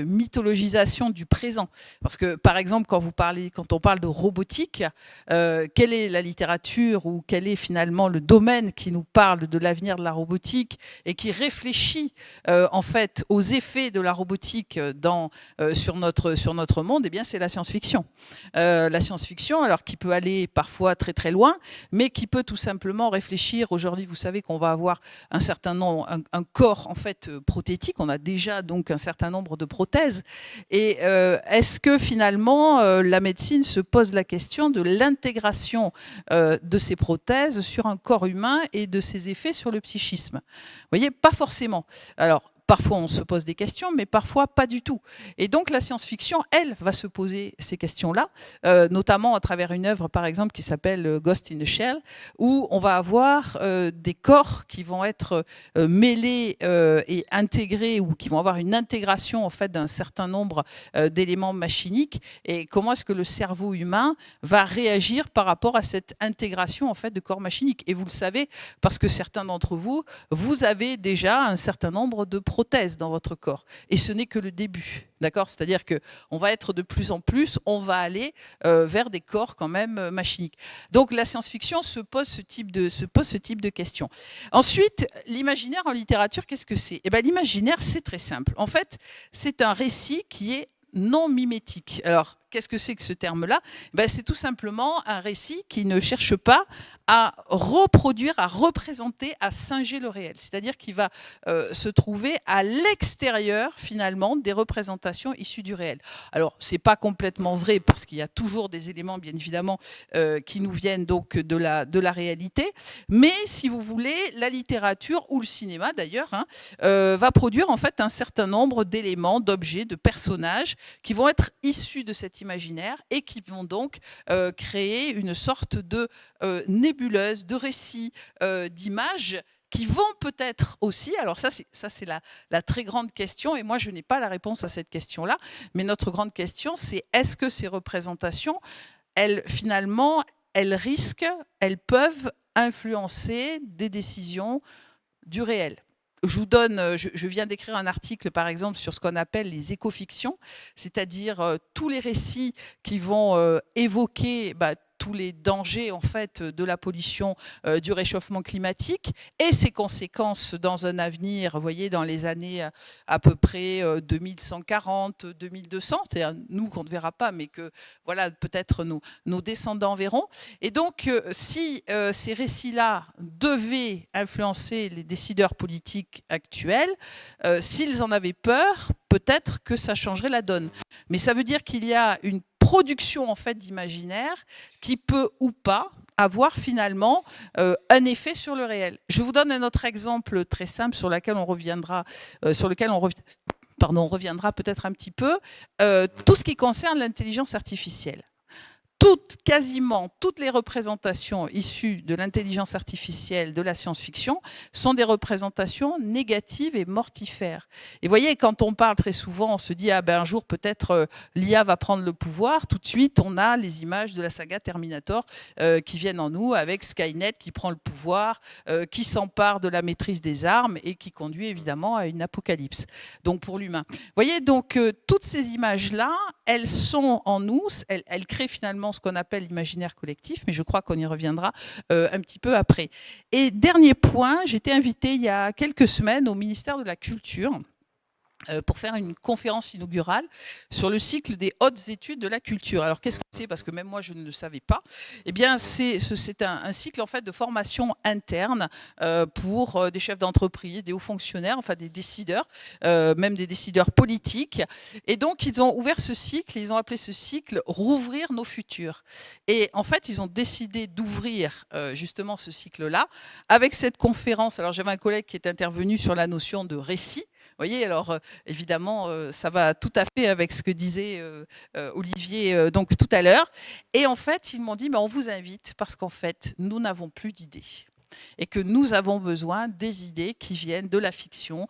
mythologisation du présent. Parce que par exemple, quand on parle de robotique, quelle est la littérature ou quel est finalement le domaine qui nous parle de l'avenir de la robotique et qui réfléchit en fait aux effets de la robotique sur notre monde? Eh bien, c'est la science-fiction. La science-fiction, alors qui peut aller parfois très très loin, mais qui peut tout simplement réfléchir. Aujourd'hui, vous savez qu'on va avoir un certain nombre, un corps en fait prothétique. On a déjà donc un certain nombre de prothèses. Et est-ce que finalement la médecine se pose la question de l'intégration de ces prothèses sur un corps humain et de ses effets sur le psychisme? Vous voyez, pas forcément. Alors, parfois, on se pose des questions, mais parfois pas du tout. Et donc, la science-fiction, elle, va se poser ces questions-là, notamment à travers une œuvre, par exemple, qui s'appelle Ghost in the Shell, où on va avoir des corps qui vont être mêlés et intégrés, ou qui vont avoir une intégration en fait d'un certain nombre d'éléments machiniques. Et comment est-ce que le cerveau humain va réagir par rapport à cette intégration en fait de corps machiniques? Et vous le savez, parce que certains d'entre vous, vous avez déjà un certain nombre de prothèses dans votre corps. Et ce n'est que le début. D'accord? C'est-à-dire qu'on va être de plus en plus, on va aller vers des corps quand même machiniques. Donc la science-fiction se pose ce type de questions. Ensuite, l'imaginaire en littérature, qu'est-ce que c'est? Eh bien, l'imaginaire, c'est très simple. En fait, c'est un récit qui est non mimétique. Alors, qu'est-ce que c'est que ce terme-là? C'est tout simplement un récit qui ne cherche pas à reproduire, à représenter, à singer le réel. C'est-à-dire qu'il va se trouver à l'extérieur, finalement, des représentations issues du réel. Alors, ce n'est pas complètement vrai, parce qu'il y a toujours des éléments, bien évidemment, qui nous viennent donc de la réalité. Mais, si vous voulez, la littérature, ou le cinéma d'ailleurs, va produire en fait un certain nombre d'éléments, d'objets, de personnages qui vont être issus de cet imaginaire et qui vont donc créer une sorte de nébuleuse, de récits, d'images qui vont peut-être aussi, alors ça c'est la très grande question, et moi je n'ai pas la réponse à cette question-là, mais notre grande question c'est: est-ce que ces représentations, elles risquent, elles peuvent influencer des décisions du réel? je vous donne, je viens d'écrire un article par exemple sur ce qu'on appelle les écofictions, c'est-à-dire tous les récits qui vont évoquer tous les dangers en fait de la pollution, du réchauffement climatique et ses conséquences dans un avenir, vous voyez, dans les années à peu près 2140, 2200, c'est nous qu'on ne verra pas, mais que voilà, peut-être nos descendants verront. Et donc, si ces récits-là devaient influencer les décideurs politiques actuels, s'ils en avaient peur, peut-être que ça changerait la donne. Mais ça veut dire qu'il y a une production en fait d'imaginaire qui peut ou pas avoir finalement un effet sur le réel. Je vous donne un autre exemple très simple sur lequel on reviendra, on reviendra peut-être un petit peu. Tout ce qui concerne l'intelligence artificielle. Quasiment toutes les représentations issues de l'intelligence artificielle, de la science-fiction, sont des représentations négatives et mortifères. Et vous voyez, quand on parle très souvent, on se dit un jour peut-être l'IA va prendre le pouvoir. Tout de suite, on a les images de la saga Terminator qui viennent en nous, avec Skynet qui prend le pouvoir, qui s'empare de la maîtrise des armes et qui conduit évidemment à une apocalypse. Donc pour l'humain. Vous voyez, donc toutes ces images-là, elles sont en nous, elles créent finalement ce qu'on appelle l'imaginaire collectif, mais je crois qu'on y reviendra un petit peu après. Et dernier point, j'ai été invitée il y a quelques semaines au ministère de la Culture pour faire une conférence inaugurale sur le cycle des hautes études de la culture. Alors qu'est-ce que c'est? Parce que même moi je ne le savais pas. Eh bien c'est un cycle en fait de formation interne pour des chefs d'entreprise, des hauts fonctionnaires, enfin des décideurs, même des décideurs politiques. Et donc ils ont ouvert ce cycle, ils ont appelé ce cycle Rouvrir nos futurs. Et en fait ils ont décidé d'ouvrir justement ce cycle-là avec cette conférence. Alors j'avais un collègue qui est intervenu sur la notion de récit. Vous voyez, alors évidemment, ça va tout à fait avec ce que disait Olivier donc tout à l'heure. Et en fait, ils m'ont dit, on vous invite parce qu'en fait, nous n'avons plus d'idées. Et que nous avons besoin des idées qui viennent de la fiction,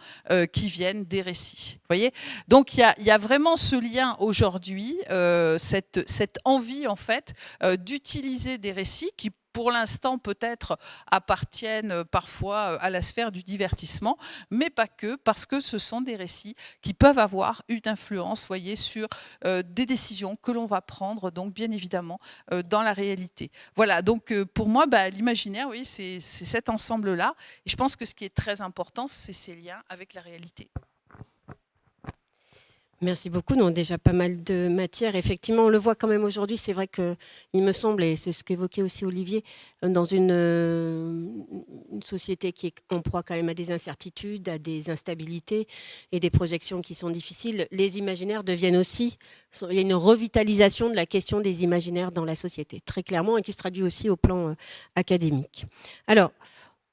qui viennent des récits. Vous voyez ? Donc il y a vraiment ce lien aujourd'hui, cette envie en fait d'utiliser des récits qui pour l'instant peut-être appartiennent parfois à la sphère du divertissement, mais pas que, parce que ce sont des récits qui peuvent avoir une influence, voyez, sur des décisions que l'on va prendre, donc bien évidemment dans la réalité. Voilà, donc pour moi, l'imaginaire, oui, c'est cet ensemble-là, et je pense que ce qui est très important, c'est ces liens avec la réalité. Merci beaucoup. Non, déjà pas mal de matière. Effectivement, on le voit quand même aujourd'hui. C'est vrai qu'il me semble, et c'est ce qu'évoquait aussi Olivier, dans une société qui est en proie quand même à des incertitudes, à des instabilités et des projections qui sont difficiles, les imaginaires deviennent aussi... Il y a une revitalisation de la question des imaginaires dans la société, très clairement, et qui se traduit aussi au plan académique. Alors,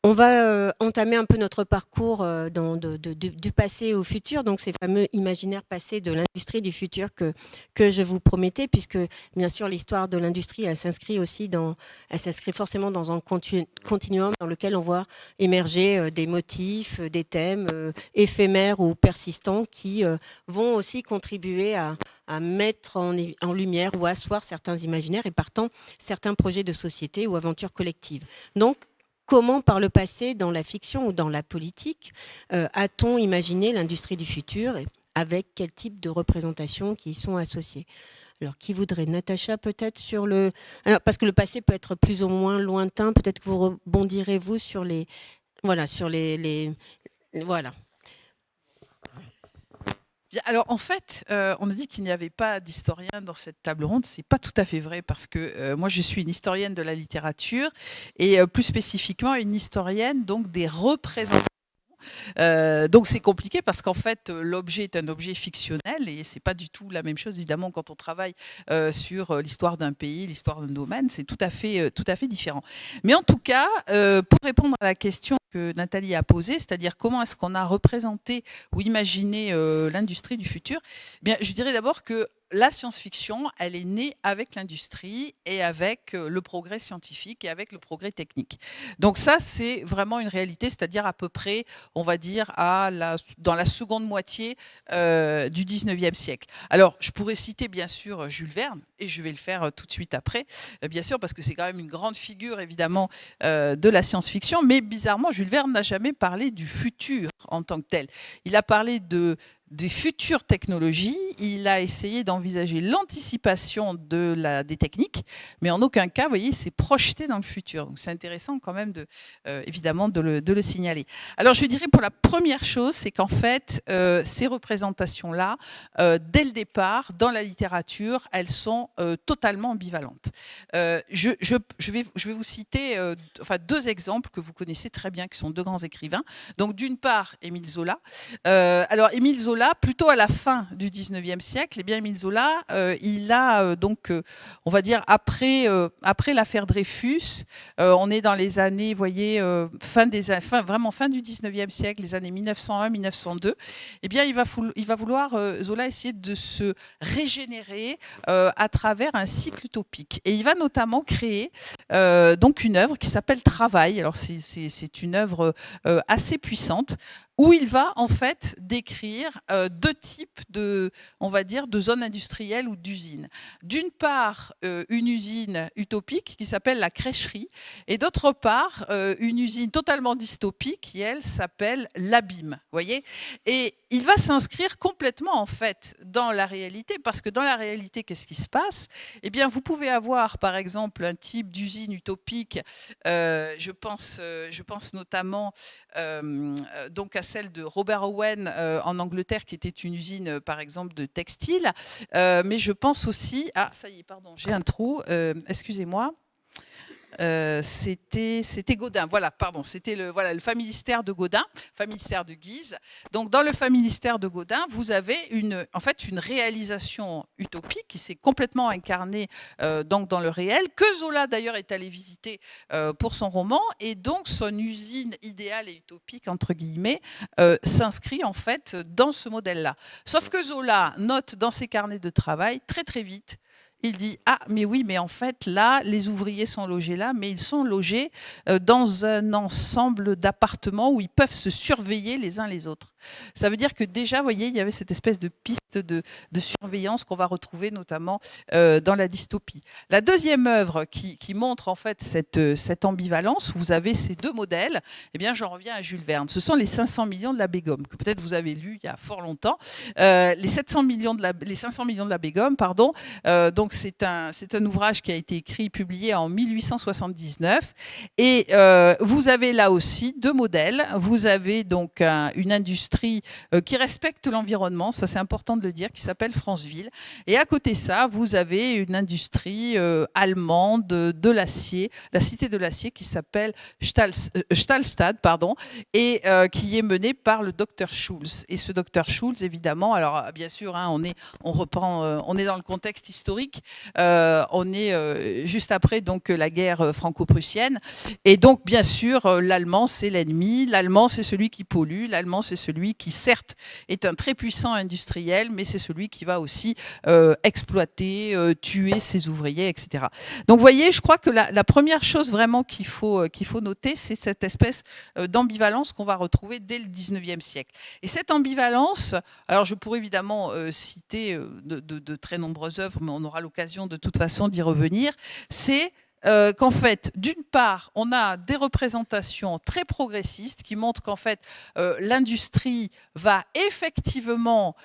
on va entamer un peu notre parcours du passé au futur, donc ces fameux imaginaires passés de l'industrie du futur que je vous promettais, puisque bien sûr l'histoire de l'industrie, elle s'inscrit forcément dans un continuum dans lequel on voit émerger des motifs, des thèmes éphémères ou persistants qui vont aussi contribuer à mettre en lumière ou à asseoir certains imaginaires et partant certains projets de société ou aventures collectives. Donc, comment, par le passé, dans la fiction ou dans la politique, a-t-on imaginé l'industrie du futur et avec quel type de représentations qui y sont associées? Alors, qui voudrait? Natacha, peut-être sur le... Alors, parce que le passé peut être plus ou moins lointain, peut-être que vous rebondirez, vous, sur les... Voilà, sur les... Voilà. Alors en fait, on a dit qu'il n'y avait pas d'historien dans cette table ronde. C'est pas tout à fait vrai parce que moi je suis une historienne de la littérature et plus spécifiquement une historienne donc des représentations. Donc c'est compliqué parce qu'en fait l'objet est un objet fictionnel et c'est pas du tout la même chose évidemment quand on travaille sur l'histoire d'un pays, l'histoire d'un domaine, c'est tout à fait différent. Mais en tout cas, pour répondre à la question que Nathalie a posée, c'est-à-dire comment est-ce qu'on a représenté ou imaginé l'industrie du futur, eh bien je dirais d'abord que la science-fiction, elle est née avec l'industrie et avec le progrès scientifique et avec le progrès technique. Donc ça, c'est vraiment une réalité, c'est-à-dire à peu près, on va dire, dans la seconde moitié du 19e siècle. Alors, je pourrais citer bien sûr Jules Verne, et je vais le faire tout de suite après, bien sûr, parce que c'est quand même une grande figure, évidemment, de la science-fiction, mais bizarrement, Jules Verne n'a jamais parlé du futur en tant que tel. Il a parlé des futures technologies, il a essayé d'envisager l'anticipation des techniques, mais en aucun cas, vous voyez, il s'est projeté dans le futur. Donc c'est intéressant quand même, évidemment, de le signaler. Alors je dirais pour la première chose, c'est qu'en fait, ces représentations-là, dès le départ, dans la littérature, elles sont totalement ambivalentes. Je vais vous citer deux exemples que vous connaissez très bien, qui sont deux grands écrivains. Donc d'une part, Émile Zola. Alors Émile Zola, plutôt à la fin du 19e siècle, eh bien Émile Zola, il a on va dire après l'affaire Dreyfus, on est dans les années, vous voyez, vraiment fin du 19e siècle, les années 1901-1902, eh bien il va vouloir, Zola, essayer de se régénérer à travers un cycle utopique. Et il va notamment créer donc une œuvre qui s'appelle Travail. Alors c'est une œuvre assez puissante, où il va en fait décrire deux types on va dire, de zones industrielles ou d'usines. D'une part, une usine utopique qui s'appelle la crècherie, et d'autre part, une usine totalement dystopique qui, elle, s'appelle l'abîme. Voyez ? Et il va s'inscrire complètement en fait dans la réalité, parce que dans la réalité, qu'est-ce qui se passe ? Eh bien, vous pouvez avoir, par exemple, un type d'usine utopique. Je pense notamment donc à celle de Robert Owen en Angleterre, qui était une usine, par exemple, de textile. Mais je pense aussi... Ah, ça y est, pardon, j'ai un trou. Excusez-moi. C'était Gaudin, voilà, pardon, c'était le familistère de Gaudin, familistère de Guise. Donc dans le familistère de Gaudin, vous avez en fait une réalisation utopique qui s'est complètement incarnée donc dans le réel, que Zola d'ailleurs est allé visiter pour son roman, et donc son usine idéale et utopique entre guillemets s'inscrit en fait dans ce modèle-là. Sauf que Zola note dans ses carnets de travail très très vite. Il dit « Ah, mais oui, mais en fait, là, les ouvriers sont logés là, mais ils sont logés dans un ensemble d'appartements où ils peuvent se surveiller les uns les autres. » Ça veut dire que déjà, vous voyez, il y avait cette espèce de piste de surveillance qu'on va retrouver notamment dans la dystopie. La deuxième œuvre qui montre en fait cette ambivalence, où vous avez ces deux modèles, eh bien, j'en reviens à Jules Verne. Ce sont les 500 millions de l'abbé Gomme, que peut-être vous avez lu il y a fort longtemps. Les 500 millions de l'abbé Gomme, pardon. Donc, c'est un ouvrage qui a été écrit, publié en 1879. Et vous avez là aussi deux modèles. Vous avez donc une industrie qui respecte l'environnement, ça c'est important de le dire, qui s'appelle Franceville. Et à côté de ça, vous avez une industrie allemande de l'acier, la cité de l'acier, qui s'appelle Stahlstadt, et qui est menée par le docteur Schulz. Et ce docteur Schulz, évidemment, alors bien sûr, hein, on est dans le contexte historique. On est juste après donc la guerre franco-prussienne, et donc bien sûr l'allemand c'est l'ennemi, l'allemand c'est celui qui pollue, l'allemand c'est celui qui certes est un très puissant industriel, mais c'est celui qui va aussi exploiter, tuer ses ouvriers, etc. Donc vous voyez, je crois que la première chose vraiment qu'il faut noter, c'est cette espèce d'ambivalence qu'on va retrouver dès le 19e siècle. Et cette ambivalence, alors je pourrais évidemment citer de très nombreuses œuvres, mais on aura l'occasion de toute façon d'y revenir, c'est qu'en fait, d'une part, on a des représentations très progressistes qui montrent qu'en fait, l'industrie va effectivement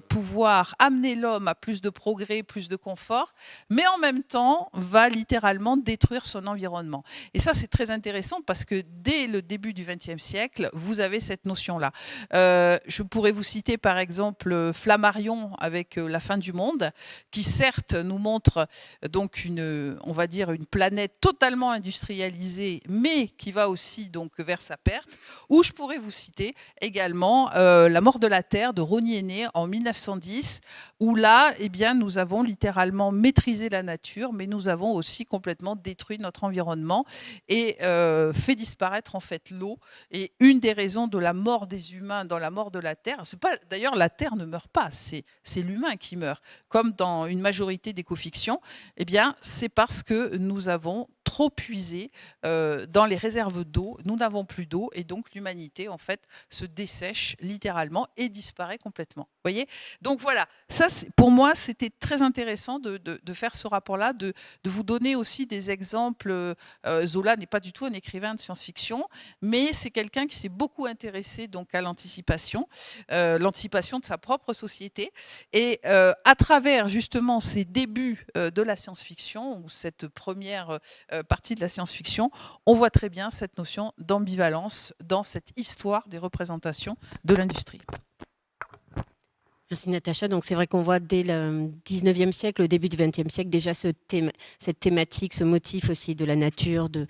pouvoir amener l'homme à plus de progrès, plus de confort, mais en même temps, va littéralement détruire son environnement. Et ça, c'est très intéressant parce que dès le début du XXe siècle, vous avez cette notion-là. Je pourrais vous citer par exemple Flammarion avec La fin du monde, qui certes nous montre donc on va dire une planète totalement industrialisée, mais qui va aussi donc vers sa perte. Ou je pourrais vous citer également La mort de la Terre de Ronnie Henné en 1910, où là, eh bien, nous avons littéralement maîtrisé la nature, mais nous avons aussi complètement détruit notre environnement et fait disparaître en fait l'eau. Et une des raisons de la mort des humains dans La mort de la Terre, c'est pas d'ailleurs la Terre ne meurt pas, c'est l'humain qui meurt, comme dans une majorité d'éco-fictions. Eh bien, c'est parce que nous avons trop puisé dans les réserves d'eau, nous n'avons plus d'eau et donc l'humanité en fait se dessèche littéralement et disparaît complètement. Vous voyez ? Donc voilà, ça pour moi c'était très intéressant de faire ce rapport-là, de vous donner aussi des exemples. Zola n'est pas du tout un écrivain de science-fiction, mais c'est quelqu'un qui s'est beaucoup intéressé donc à l'anticipation de sa propre société et à travers justement ces débuts de la science-fiction ou cette première partie de la science-fiction, on voit très bien cette notion d'ambivalence dans cette histoire des représentations de l'industrie. Merci Natacha. Donc c'est vrai qu'on voit dès le 19e siècle, le début du 20e siècle, déjà cette thématique, ce motif aussi de la nature, de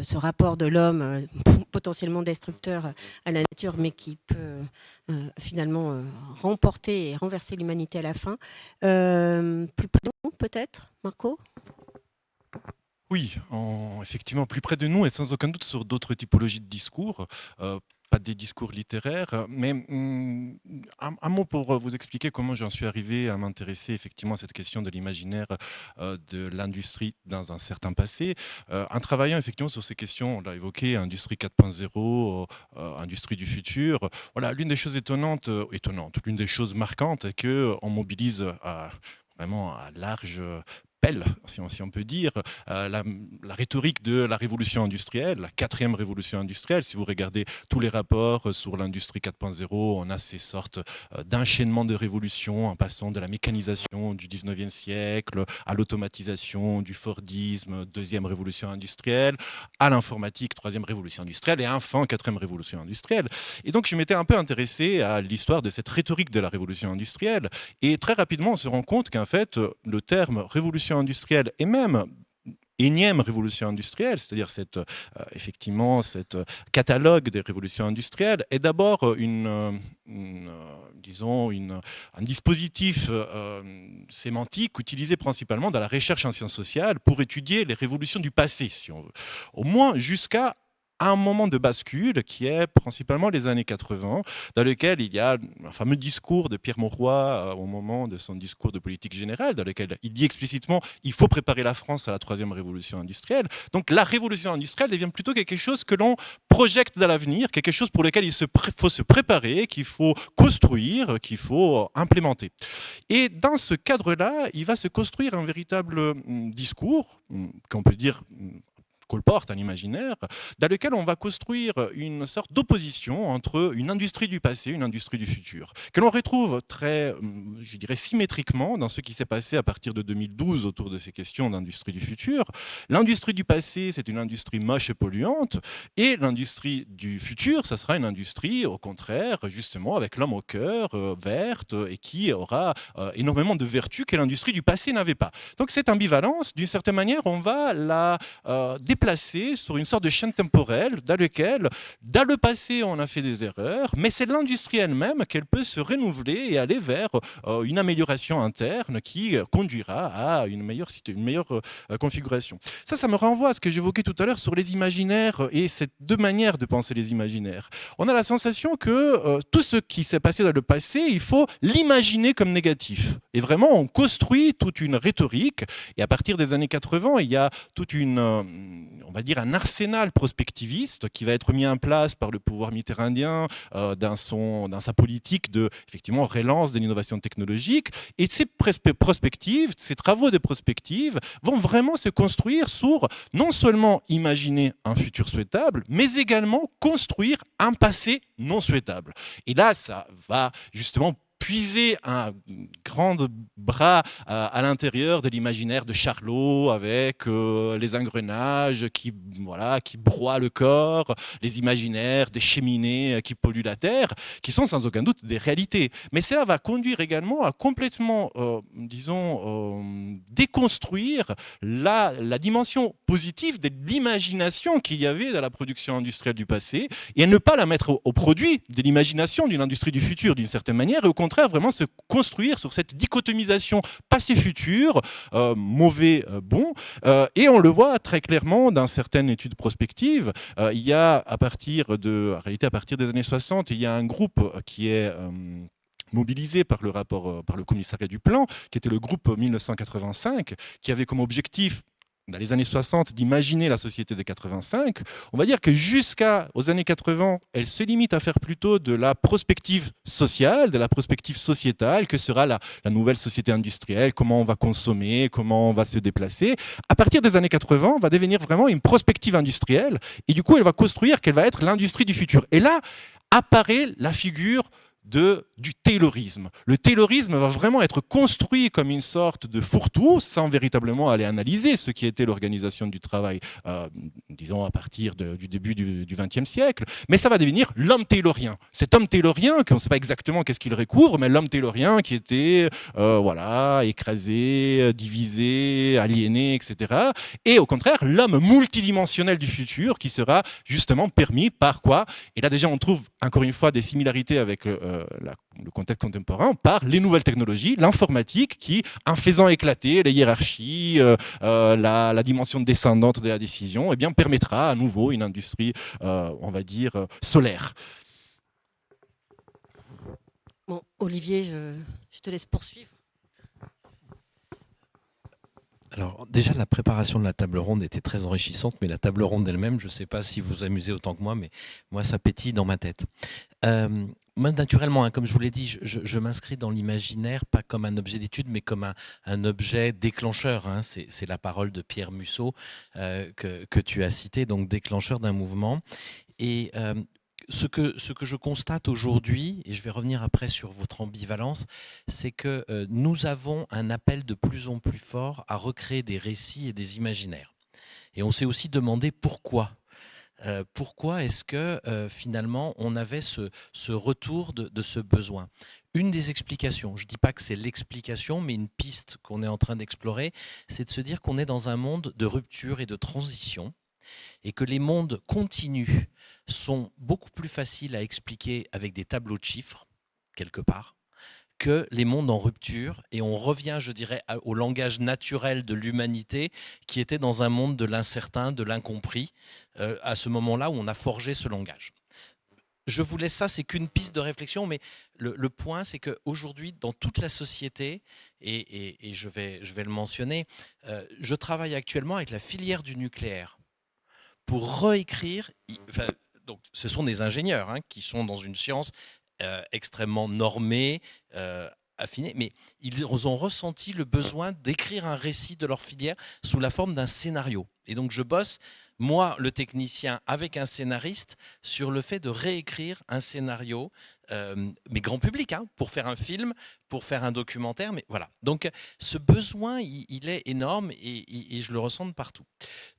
ce rapport de l'homme potentiellement destructeur à la nature, mais qui peut finalement remporter et renverser l'humanité à la fin. Plus près de nous, peut-être, Marco ? Oui, effectivement, plus près de nous et sans aucun doute sur d'autres typologies de discours. Pas des discours littéraires, mais un mot pour vous expliquer comment j'en suis arrivé à m'intéresser effectivement à cette question de l'imaginaire de l'industrie dans un certain passé. En travaillant effectivement sur ces questions, on l'a évoqué, industrie 4.0, industrie du futur. Voilà, l'une des choses étonnantes, l'une des choses marquantes est qu'on mobilise vraiment à large si on peut dire, la rhétorique de la révolution industrielle, la 4e révolution industrielle. Si vous regardez tous les rapports sur l'industrie 4.0, on a ces sortes d'enchaînements de révolutions en passant de la mécanisation du 19e siècle à l'automatisation, du Fordisme, 2e révolution industrielle, à l'informatique, 3e révolution industrielle et enfin 4e révolution industrielle. Et donc je m'étais un peu intéressé à l'histoire de cette rhétorique de la révolution industrielle et très rapidement on se rend compte qu'en fait le terme révolution industrielle et même énième révolution industrielle, c'est-à-dire effectivement cette catalogue des révolutions industrielles, est d'abord un dispositif sémantique utilisé principalement dans la recherche en sciences sociales pour étudier les révolutions du passé, si on veut. Au moins jusqu'à un moment de bascule qui est principalement les années 80, dans lequel il y a un fameux discours de Pierre Mauroy au moment de son discours de politique générale, dans lequel il dit explicitement il faut préparer la France à la 3e révolution industrielle. Donc la révolution industrielle devient plutôt quelque chose que l'on projette dans l'avenir, quelque chose pour lequel il faut se préparer, qu'il faut construire, qu'il faut implémenter. Et dans ce cadre-là, il va se construire un véritable discours, qu'on peut dire colporte un imaginaire, dans lequel on va construire une sorte d'opposition entre une industrie du passé et une industrie du futur, que l'on retrouve très, je dirais, symétriquement dans ce qui s'est passé à partir de 2012 autour de ces questions d'industrie du futur. L'industrie du passé, c'est une industrie moche et polluante, et l'industrie du futur, ça sera une industrie, au contraire, justement, avec l'homme au cœur, verte, et qui aura énormément de vertus que l'industrie du passé n'avait pas. Donc cette ambivalence, d'une certaine manière, on va la déplacé sur une sorte de chaîne temporelle dans laquelle, dans le passé, on a fait des erreurs, mais c'est l'industrie elle-même qu'elle peut se renouveler et aller vers une amélioration interne qui conduira à une meilleure configuration. Ça me renvoie à ce que j'évoquais tout à l'heure sur les imaginaires et ces deux manières de penser les imaginaires. On a la sensation que tout ce qui s'est passé dans le passé, il faut l'imaginer comme négatif. Et vraiment, on construit toute une rhétorique. Et à partir des années 80, il y a toute on va dire un arsenal prospectiviste qui va être mis en place par le pouvoir mitterrandien dans sa politique de effectivement relance de l'innovation technologique. Et ces prospectives, ces travaux de prospective vont vraiment se construire sur non seulement imaginer un futur souhaitable, mais également construire un passé non souhaitable. Et là, ça va justement puiser un grand bras à l'intérieur de l'imaginaire de Charlot avec les engrenages qui broient le corps, les imaginaires des cheminées qui polluent la terre, qui sont sans aucun doute des réalités. Mais cela va conduire également à complètement, déconstruire la dimension positive de l'imagination qu'il y avait dans la production industrielle du passé et à ne pas la mettre au produit de l'imagination d'une industrie du futur d'une certaine manière et au contraire vraiment se construire sur cette dichotomisation passé-futur, mauvais, bon. Et on le voit très clairement dans certaines études prospectives. Il y a en réalité à partir des années 60, il y a un groupe qui est mobilisé par le commissariat du plan, qui était le groupe 1985, qui avait comme objectif dans les années 60 d'imaginer la société de 85. On va dire que jusqu'aux années 80, elle se limite à faire plutôt de la prospective sociale, de la prospective sociétale, que sera la nouvelle société industrielle, comment on va consommer, comment on va se déplacer. À partir des années 80, on va devenir vraiment une prospective industrielle, et du coup, elle va construire quelle va être l'industrie du futur. Et là, apparaît la figure du taylorisme. Le taylorisme va vraiment être construit comme une sorte de fourre-tout, sans véritablement aller analyser ce qui était l'organisation du travail, disons à partir du début du XXe siècle, mais ça va devenir l'homme taylorien. Cet homme taylorien, qu'on ne sait pas exactement qu'est-ce qu'il recouvre, mais l'homme taylorien qui était écrasé, divisé, aliéné, etc. Et au contraire, l'homme multidimensionnel du futur qui sera justement permis par quoi? Et là déjà on trouve encore une fois des similarités avec le contexte contemporain, par les nouvelles technologies, l'informatique qui, en faisant éclater les hiérarchies, la dimension descendante de la décision, eh bien, permettra à nouveau une industrie, on va dire, solaire. Bon, Olivier, je te laisse poursuivre. Alors déjà, la préparation de la table ronde était très enrichissante, mais la table ronde elle-même, je ne sais pas si vous vous amusez autant que moi, mais moi, ça pétille dans ma tête. Moi, naturellement, comme je vous l'ai dit, je m'inscris dans l'imaginaire, pas comme un objet d'étude, mais comme un objet déclencheur. C'est la parole de Pierre Musso que tu as cité, donc déclencheur d'un mouvement. Et ce que je constate aujourd'hui, et je vais revenir après sur votre ambivalence, c'est que nous avons un appel de plus en plus fort à recréer des récits et des imaginaires. Et on s'est aussi demandé pourquoi. Pourquoi est-ce que finalement on avait ce retour de ce besoin? Une des explications, je ne dis pas que c'est l'explication, mais une piste qu'on est en train d'explorer, c'est de se dire qu'on est dans un monde de rupture et de transition, et que les mondes continus sont beaucoup plus faciles à expliquer avec des tableaux de chiffres, quelque part, que les mondes en rupture, et on revient, je dirais, au langage naturel de l'humanité qui était dans un monde de l'incertain, de l'incompris, à ce moment-là où on a forgé ce langage. Je vous laisse ça, c'est qu'une piste de réflexion, mais le point, c'est qu'aujourd'hui, dans toute la société, et je vais le mentionner, je travaille actuellement avec la filière du nucléaire pour réécrire. Donc, ce sont des ingénieurs qui sont dans une science extrêmement normée, affinée, mais ils ont ressenti le besoin d'écrire un récit de leur filière sous la forme d'un scénario. Et donc, je bosse, moi, le technicien, avec un scénariste, sur le fait de réécrire un scénario, mais grand public, pour faire un film, pour faire un documentaire, mais voilà. Donc, ce besoin, il est énorme et je le ressens de partout.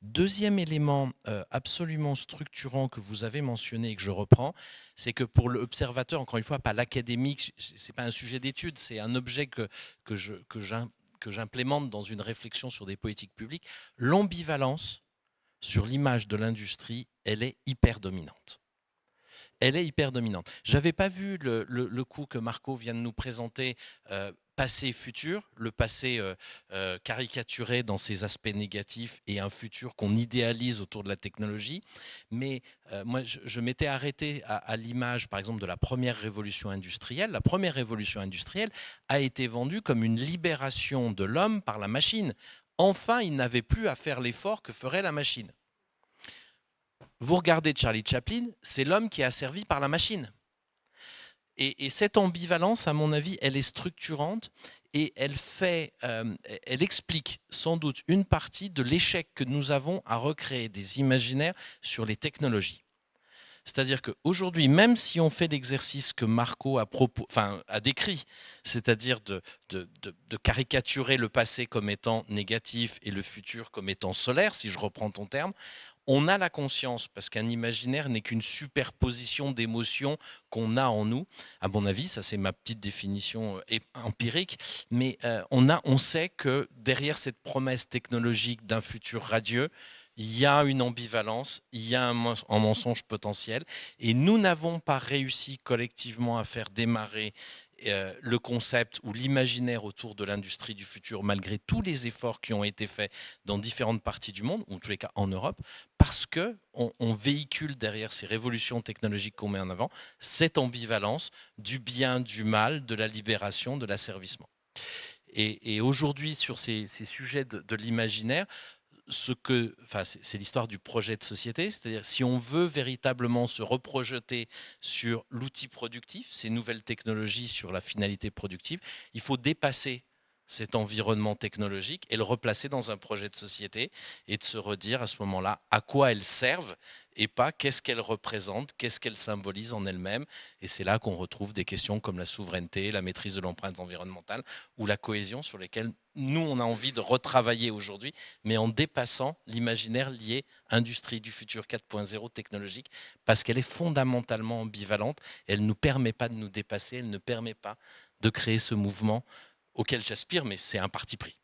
Deuxième élément absolument structurant que vous avez mentionné et que je reprends, c'est que pour l'observateur, encore une fois, pas l'académique, c'est pas un sujet d'étude, c'est un objet que j'implémente dans une réflexion sur des politiques publiques. L'ambivalence sur l'image de l'industrie, elle est hyper dominante. Elle est hyper dominante. Je n'avais pas vu le coup que Marco vient de nous présenter, passé et futur, le passé caricaturé dans ses aspects négatifs et un futur qu'on idéalise autour de la technologie. Mais moi, je m'étais arrêté à l'image, par exemple, de la première révolution industrielle. La première révolution industrielle a été vendue comme une libération de l'homme par la machine. Enfin, il n'avait plus à faire l'effort que ferait la machine. Vous regardez Charlie Chaplin, c'est l'homme qui est asservi par la machine. Et cette ambivalence, à mon avis, elle est structurante et elle explique sans doute une partie de l'échec que nous avons à recréer des imaginaires sur les technologies. C'est-à-dire qu'aujourd'hui, même si on fait l'exercice que Marco a décrit, c'est-à-dire de caricaturer le passé comme étant négatif et le futur comme étant solaire, si je reprends ton terme, on a la conscience, parce qu'un imaginaire n'est qu'une superposition d'émotions qu'on a en nous. À mon avis, ça c'est ma petite définition empirique, mais on sait que derrière cette promesse technologique d'un futur radieux, il y a une ambivalence, il y a un mensonge potentiel, et nous n'avons pas réussi collectivement à faire démarrer le concept ou l'imaginaire autour de l'industrie du futur, malgré tous les efforts qui ont été faits dans différentes parties du monde, ou en tous les cas en Europe, parce qu'on véhicule derrière ces révolutions technologiques qu'on met en avant cette ambivalence du bien, du mal, de la libération, de l'asservissement. Et aujourd'hui, sur ces sujets de l'imaginaire, c'est l'histoire du projet de société, c'est-à-dire si on veut véritablement se reprojeter sur l'outil productif, ces nouvelles technologies sur la finalité productive, il faut dépasser cet environnement technologique et le replacer dans un projet de société et de se redire à ce moment-là à quoi elles servent et pas qu'est-ce qu'elles représentent, qu'est-ce qu'elles symbolisent en elles-mêmes. Et c'est là qu'on retrouve des questions comme la souveraineté, la maîtrise de l'empreinte environnementale ou la cohésion sur lesquelles nous, on a envie de retravailler aujourd'hui, mais en dépassant l'imaginaire lié industrie du futur 4.0 technologique, parce qu'elle est fondamentalement ambivalente, elle ne nous permet pas de nous dépasser, elle ne permet pas de créer ce mouvement auquel j'aspire, mais c'est un parti pris.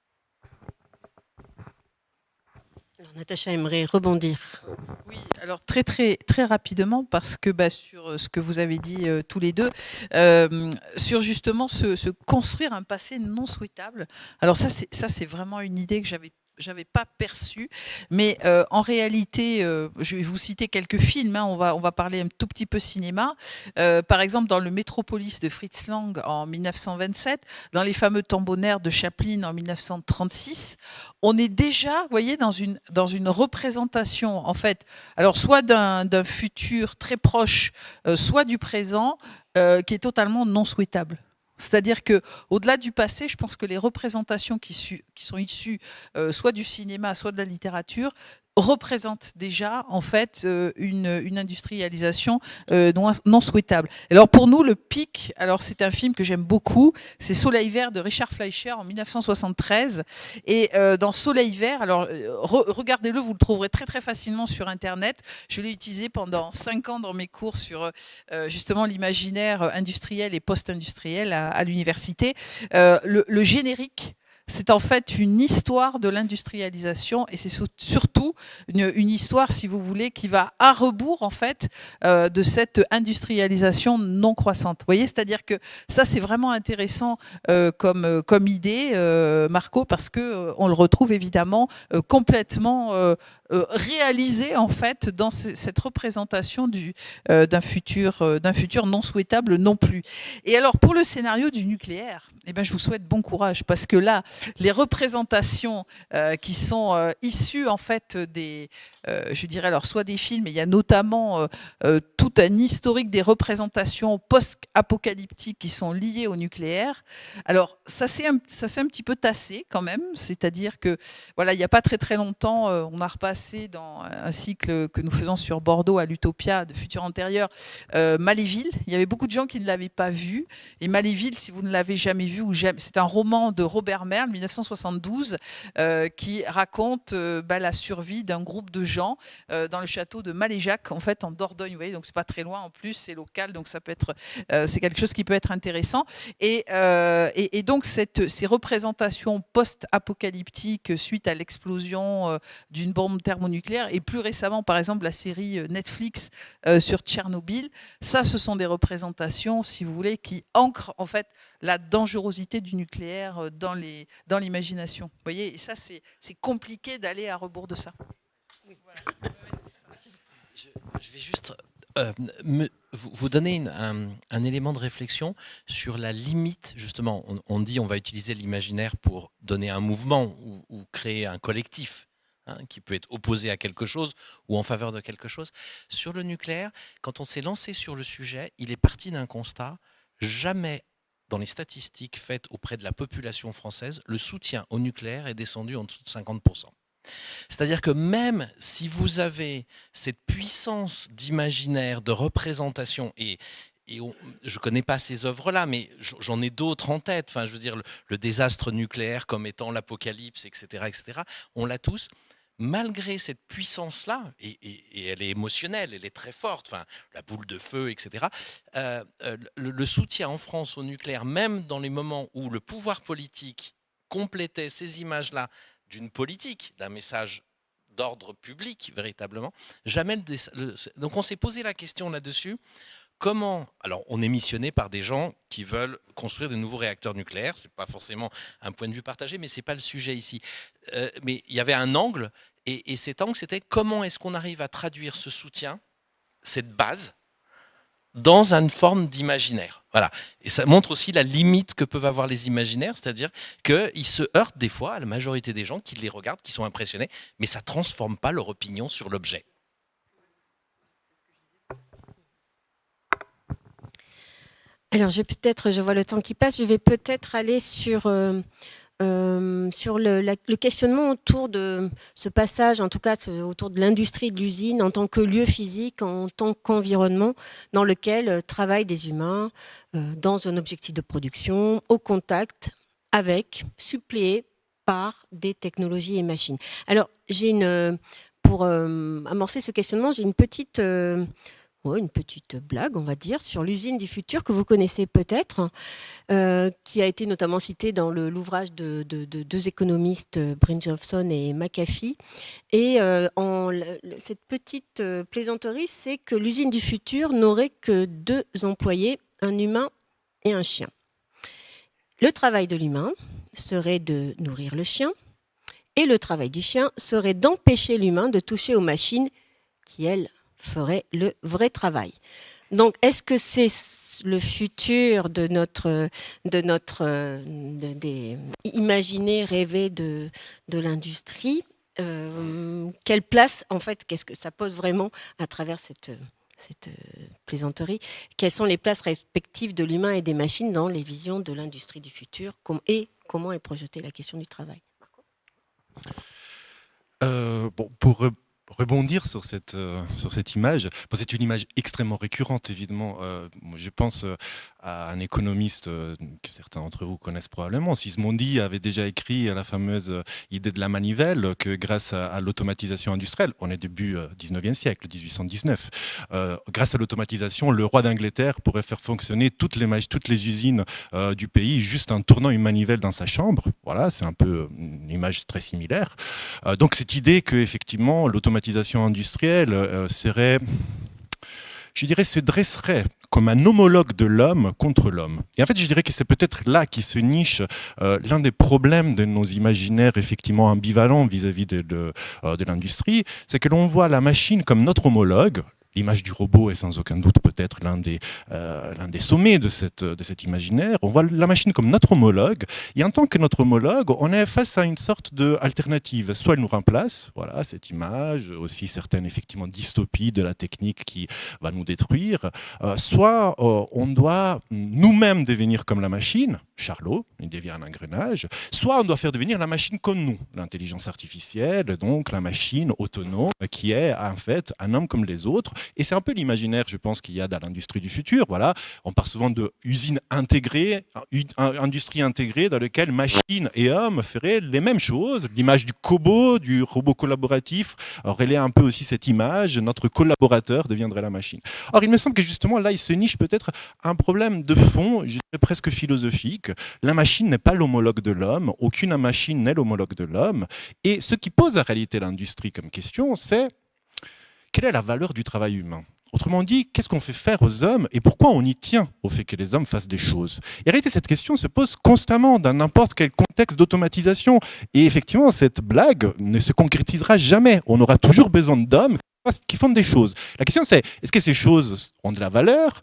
Alors, Natacha aimerait rebondir. Oui, alors très rapidement, parce que sur ce que vous avez dit tous les deux, sur justement se construire un passé non souhaitable. Alors ça c'est vraiment une idée que j'avais pas perçue, mais en réalité, je vais vous citer quelques films, hein, on va parler un tout petit peu cinéma. Par exemple, dans le Métropolis de Fritz Lang en 1927, dans les fameux Tambourinaires de Chaplin en 1936, on est déjà, vous voyez, dans une représentation, en fait, alors soit d'un futur très proche, soit du présent, qui est totalement non souhaitable. C'est-à-dire que, au-delà du passé, je pense que les représentations qui sont issues soit du cinéma, soit de la littérature, représentent déjà en fait une industrialisation non souhaitable. Alors pour nous, le pic, alors c'est un film que j'aime beaucoup, c'est Soleil vert de Richard Fleischer en 1973. Et dans Soleil vert, alors regardez-le, vous le trouverez très facilement sur Internet. Je l'ai utilisé pendant 5 ans dans mes cours sur justement l'imaginaire industriel et post-industriel à l'université. Le générique, c'est en fait une histoire de l'industrialisation et c'est surtout une histoire, si vous voulez, qui va à rebours en fait de cette industrialisation non croissante. Vous voyez, c'est-à-dire que ça c'est vraiment intéressant comme idée, Marco, parce que on le retrouve évidemment complètement réalisé en fait dans cette représentation d'un futur non souhaitable non plus. Et alors pour le scénario du nucléaire, eh ben, je vous souhaite bon courage parce que là, les représentations qui sont issues en fait je dirais alors soit des films, mais il y a notamment tout un historique des représentations post-apocalyptiques qui sont liées au nucléaire. Alors ça s'est un petit peu tassé quand même, c'est-à-dire que voilà, il n'y a pas très longtemps, on a repassé dans un cycle que nous faisons sur Bordeaux à l'Utopia de Futur Antérieur, Maléville. Il y avait beaucoup de gens qui ne l'avaient pas vu. Et Maléville, si vous ne l'avez jamais vu, c'est un roman de Robert Merle, 1972, qui raconte la survie d'un groupe de gens dans le château de Maléjac, en fait, en Dordogne. Vous voyez, donc c'est pas très loin en plus, c'est local, donc ça peut être, c'est quelque chose qui peut être intéressant. Et donc ces représentations post-apocalyptiques suite à l'explosion d'une bombe thermonucléaire, et plus récemment, par exemple, la série Netflix sur Tchernobyl, ça, ce sont des représentations, si vous voulez, qui ancrent en fait la dangerosité du nucléaire dans l'imagination. Vous voyez, et ça, c'est compliqué d'aller à rebours de ça. Oui, voilà. Je vais juste vous donner un élément de réflexion sur la limite, justement. On dit on va utiliser l'imaginaire pour donner un mouvement ou créer un collectif. Qui peut être opposé à quelque chose ou en faveur de quelque chose. Sur le nucléaire, quand on s'est lancé sur le sujet, il est parti d'un constat: jamais dans les statistiques faites auprès de la population française, le soutien au nucléaire est descendu en dessous de 50%. C'est-à-dire que même si vous avez cette puissance d'imaginaire, de représentation, je ne connais pas ces œuvres-là, mais j'en ai d'autres en tête. Enfin, je veux dire, le désastre nucléaire comme étant l'apocalypse, etc., on l'a tous. Malgré cette puissance-là, et elle est émotionnelle, elle est très forte, enfin, la boule de feu, etc., le soutien en France au nucléaire, même dans les moments où le pouvoir politique complétait ces images-là d'une politique, d'un message d'ordre public, véritablement, jamais donc on s'est posé la question là-dessus. Comment, alors on est missionné par des gens qui veulent construire de nouveaux réacteurs nucléaires, c'est pas forcément un point de vue partagé, mais c'est pas le sujet ici. Mais il y avait un angle, et cet angle c'était comment est-ce qu'on arrive à traduire ce soutien, cette base, dans une forme d'imaginaire. Voilà. Et ça montre aussi la limite que peuvent avoir les imaginaires, c'est-à-dire qu'ils se heurtent des fois à la majorité des gens qui les regardent, qui sont impressionnés, mais ça ne transforme pas leur opinion sur l'objet. Alors, je vois le temps qui passe, je vais peut-être aller sur le questionnement autour de ce passage, en tout cas autour de l'industrie de l'usine en tant que lieu physique, en tant qu'environnement dans lequel travaillent des humains dans un objectif de production, au contact avec, suppléé par des technologies et machines. Alors, pour amorcer ce questionnement, j'ai une petite blague, on va dire, sur l'usine du futur que vous connaissez peut-être, qui a été notamment citée dans l'ouvrage de deux économistes, Brynjolfsson et McAfee. Et cette petite plaisanterie, c'est que l'usine du futur n'aurait que 2 employés, un humain et un chien. Le travail de l'humain serait de nourrir le chien, et le travail du chien serait d'empêcher l'humain de toucher aux machines qui, elles, ferait le vrai travail. Donc, est-ce que c'est le futur de des imaginés, rêvés de l'industrie? Quelle place, en fait, qu'est-ce que ça pose vraiment à travers cette plaisanterie? Quelles sont les places respectives de l'humain et des machines dans les visions de l'industrie du futur, et comment est projetée la question du travail? Pour rebondir sur cette image, c'est une image extrêmement récurrente, évidemment. Je pense à un économiste que certains d'entre vous connaissent probablement. Sismondi avait déjà écrit la fameuse idée de la manivelle, que grâce à l'automatisation industrielle, on est début 19e siècle, 1819, grâce à l'automatisation, le roi d'Angleterre pourrait faire fonctionner toutes les usines du pays juste en tournant une manivelle dans sa chambre. Voilà, c'est un peu une image très similaire. Donc cette idée que effectivement l'automatisation industrielle se dresserait comme un homologue de l'homme contre l'homme. Et en fait, je dirais que c'est peut-être là qui se niche l'un des problèmes de nos imaginaires effectivement ambivalents vis-à-vis de l'industrie, c'est que l'on voit la machine comme notre homologue. L'image du robot est sans aucun doute peut-être l'un des sommets de cet imaginaire. On voit la machine comme notre homologue, et en tant que notre homologue, on est face à une sorte d'alternative. Soit elle nous remplace, voilà, cette image, aussi certaines effectivement dystopies de la technique qui va nous détruire, soit on doit nous-mêmes devenir comme la machine, Charlot, il devient un engrenage, soit on doit faire devenir la machine comme nous, l'intelligence artificielle, donc la machine autonome qui est en fait un homme comme les autres. Et c'est un peu l'imaginaire, je pense, qu'il y a dans l'industrie du futur. Voilà, on parle souvent d'usine intégrée, industrie intégrée dans laquelle machine et homme feraient les mêmes choses. L'image du cobo, du robot collaboratif, relaie un peu aussi cette image. Notre collaborateur deviendrait la machine. Or, il me semble que justement là, il se niche peut-être un problème de fond, je dirais presque philosophique. La machine n'est pas l'homologue de l'homme. Aucune machine n'est l'homologue de l'homme. Et ce qui pose en réalité l'industrie comme question, c'est quelle est la valeur du travail humain? Autrement dit, qu'est-ce qu'on fait faire aux hommes et pourquoi on y tient au fait que les hommes fassent des choses? Et en réalité, cette question se pose constamment dans n'importe quel contexte d'automatisation. Et effectivement, cette blague ne se concrétisera jamais. On aura toujours besoin d'hommes qui font des choses. La question c'est, est-ce que ces choses ont de la valeur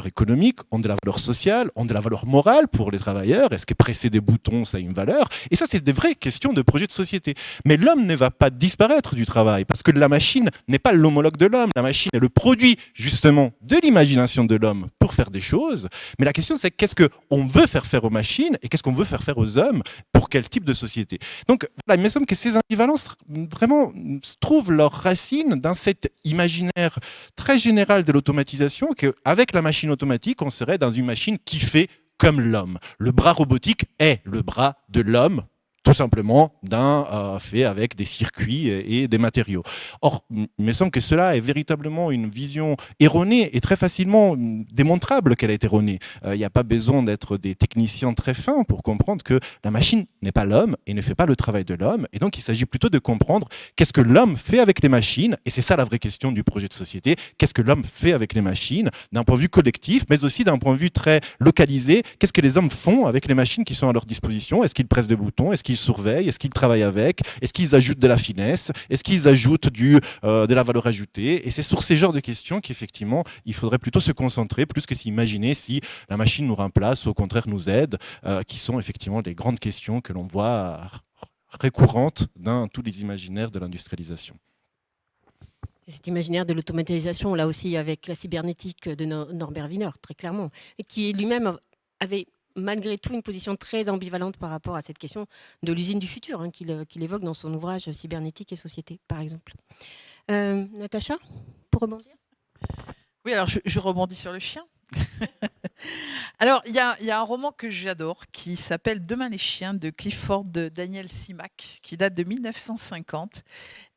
économique, ont de la valeur sociale, ont de la valeur morale pour les travailleurs? Est-ce que presser des boutons, ça a une valeur? Et ça, c'est des vraies questions de projet de société. Mais l'homme ne va pas disparaître du travail, parce que la machine n'est pas l'homologue de l'homme. La machine est le produit, justement, de l'imagination de l'homme pour faire des choses. Mais la question, c'est qu'est-ce qu'on veut faire aux machines et qu'est-ce qu'on veut faire aux hommes pour quel type de société? Donc, voilà, il me semble que ces ambivalences, vraiment, trouvent leurs racines dans cet imaginaire très général de l'automatisation, qu'avec la machine automatique, on serait dans une machine qui fait comme l'homme. Le bras robotique est le bras de l'homme, tout simplement fait avec des circuits et des matériaux. Or, il me semble que cela est véritablement une vision erronée et très facilement démontrable qu'elle est erronée. Il n'y a pas besoin d'être des techniciens très fins pour comprendre que la machine n'est pas l'homme et ne fait pas le travail de l'homme. Et donc, il s'agit plutôt de comprendre qu'est-ce que l'homme fait avec les machines. Et c'est ça la vraie question du projet de société. Qu'est-ce que l'homme fait avec les machines d'un point de vue collectif, mais aussi d'un point de vue très localisé. Qu'est-ce que les hommes font avec les machines qui sont à leur disposition? Est-ce qu'ils pressent des boutons? Est-ce qu'ils surveillent? Est-ce qu'ils travaillent avec? Est-ce qu'ils ajoutent de la finesse? Est-ce qu'ils ajoutent de la valeur ajoutée? Et c'est sur ces genres de questions qu'effectivement, il faudrait plutôt se concentrer, plus que s'imaginer si la machine nous remplace ou au contraire nous aide, qui sont effectivement les grandes questions que l'on voit récurrentes dans tous les imaginaires de l'industrialisation. Et cet imaginaire de l'automatisation, là aussi avec la cybernétique de Norbert Wiener, très clairement, et qui lui-même avait malgré tout une position très ambivalente par rapport à cette question de l'usine du futur, hein, qu'il évoque dans son ouvrage Cybernétique et société, par exemple. Natacha, pour rebondir? Oui, alors je rebondis sur le chien. Alors, il y a un roman que j'adore qui s'appelle Demain les chiens de Clifford de Daniel Simak, qui date de 1950.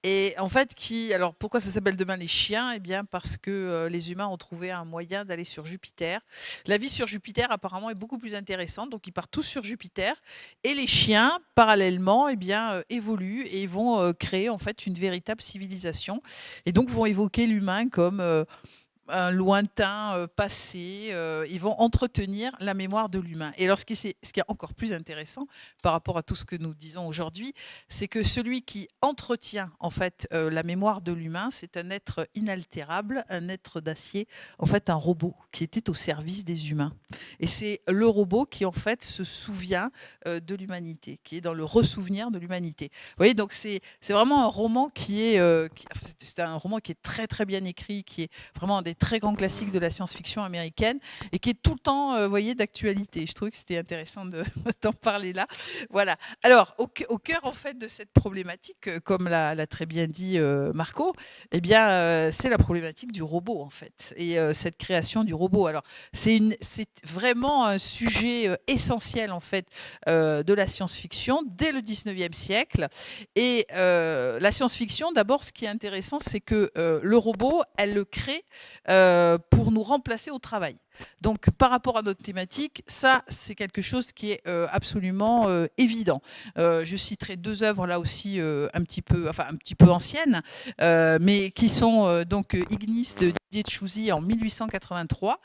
Et en fait, alors pourquoi ça s'appelle Demain les chiens? Eh bien, parce que les humains ont trouvé un moyen d'aller sur Jupiter. La vie sur Jupiter, apparemment, est beaucoup plus intéressante. Donc, ils partent tous sur Jupiter. Et les chiens, parallèlement, eh bien, évoluent et vont créer en fait une véritable civilisation. Et donc, vont évoquer l'humain comme un lointain passé. Ils vont entretenir la mémoire de l'humain. Et alors, ce qui est encore plus intéressant par rapport à tout ce que nous disons aujourd'hui, c'est que celui qui entretient en fait la mémoire de l'humain, c'est un être inaltérable, un être d'acier, en fait un robot qui était au service des humains. Et c'est le robot qui en fait se souvient de l'humanité, qui est dans le ressouvenir de l'humanité. Vous voyez, donc c'est vraiment un roman c'est un roman qui est très très bien écrit, qui est vraiment un des très grands classiques de la science-fiction américaine et qui est tout le temps, voyez, d'actualité. Je trouvais que c'était intéressant d'en parler là. Voilà. Alors, au cœur en fait de cette problématique, comme l'a très bien dit Marco, eh bien, c'est la problématique du robot en fait et cette création du robot. Alors, c'est vraiment un sujet essentiel en fait de la science-fiction dès le 19e siècle. Et la science-fiction, d'abord, ce qui est intéressant, c'est que le robot, elle le crée pour nous remplacer au travail. Donc, par rapport à notre thématique, ça, c'est quelque chose qui est absolument évident. Je citerai deux œuvres là aussi un petit peu anciennes, mais qui sont donc Ignis de Didier Chouzy en 1883,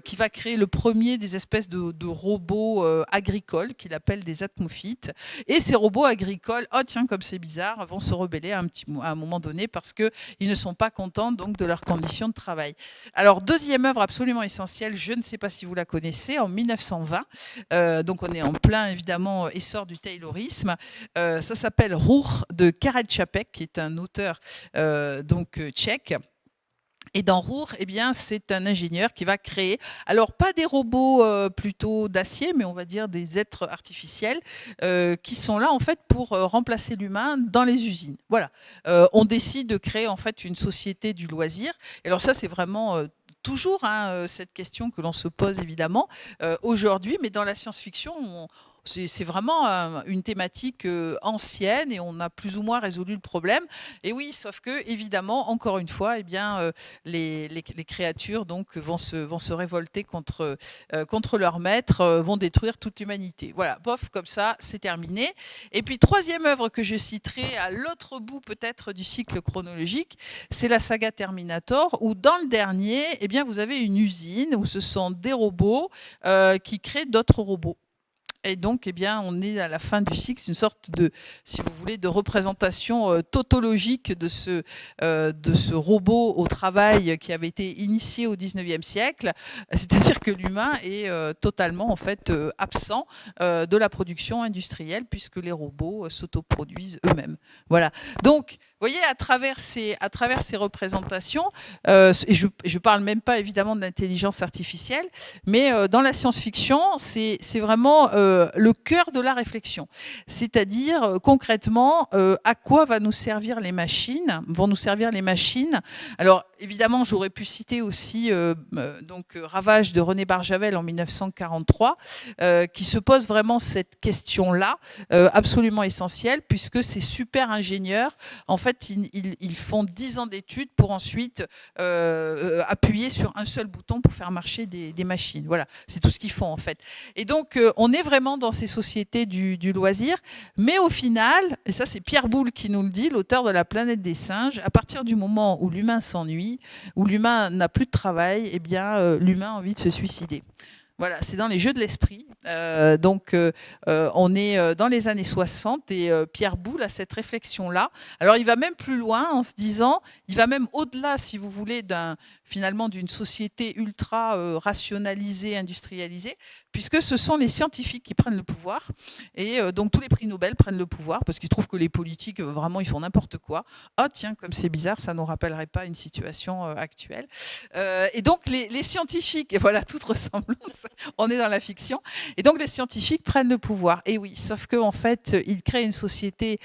qui va créer le premier des espèces de robots agricoles qu'il appelle des atmophytes. Et ces robots agricoles, oh tiens, comme c'est bizarre, vont se rebeller à un moment donné parce qu'ils ne sont pas contents donc de leurs conditions de travail. Alors, deuxième œuvre absolument essentielle, je ne sais pas si vous la connaissez, en 1920, donc on est en plein évidemment essor du taylorisme, ça s'appelle Ruch de Karel Čapek, qui est un auteur tchèque. Et dans Ruch, eh bien, c'est un ingénieur qui va créer, alors pas des robots plutôt d'acier, mais on va dire des êtres artificiels qui sont là en fait pour remplacer l'humain dans les usines. Voilà, on décide de créer en fait une société du loisir. Et alors ça, c'est vraiment toujours cette question que l'on se pose évidemment aujourd'hui, mais dans la science-fiction, c'est vraiment une thématique ancienne et on a plus ou moins résolu le problème. Et oui, sauf que évidemment, encore une fois, eh bien, les créatures donc vont se révolter contre leur maître, vont détruire toute l'humanité. Voilà, bof, comme ça, c'est terminé. Et puis troisième œuvre que je citerai à l'autre bout peut-être du cycle chronologique, c'est la saga Terminator, où dans le dernier, eh bien, vous avez une usine où ce sont des robots qui créent d'autres robots. Et donc, eh bien, on est à la fin du cycle, c'est une sorte de, si vous voulez, de représentation tautologique de ce robot au travail qui avait été initié au 19e siècle. C'est-à-dire que l'humain est totalement, en fait, absent de la production industrielle puisque les robots s'autoproduisent eux-mêmes. Voilà. Donc, vous voyez, à travers ces représentations, et je ne parle même pas évidemment de l'intelligence artificielle, mais dans la science-fiction, c'est vraiment le cœur de la réflexion. C'est-à-dire, concrètement, à quoi vont nous servir les machines. Alors, évidemment, j'aurais pu citer aussi Ravage de René Barjavel en 1943, qui se pose vraiment cette question-là, absolument essentielle, puisque ces super ingénieurs, en fait, ils font 10 ans d'études pour ensuite appuyer sur un seul bouton pour faire marcher des machines. Voilà, c'est tout ce qu'ils font en fait. Et donc, on est vraiment dans ces sociétés du loisir, mais au final, et ça c'est Pierre Boulle qui nous le dit, l'auteur de La planète des singes, à partir du moment où l'humain s'ennuie, où l'humain n'a plus de travail, eh bien, l'humain a envie de se suicider. Voilà, c'est dans les jeux de l'esprit. On est dans les années 60 et Pierre Boulle a cette réflexion-là. Alors, il va même plus loin en se disant, il va même au-delà, si vous voulez, finalement d'une société ultra rationalisée, industrialisée, puisque ce sont les scientifiques qui prennent le pouvoir. Et donc, tous les prix Nobel prennent le pouvoir parce qu'ils trouvent que les politiques, vraiment, ils font n'importe quoi. Oh, tiens, comme c'est bizarre, ça ne nous rappellerait pas une situation actuelle. Et donc, les scientifiques, et voilà, toute ressemblance, on est dans la fiction. Et donc, les scientifiques prennent le pouvoir. Et oui, sauf qu'en fait, ils créent une société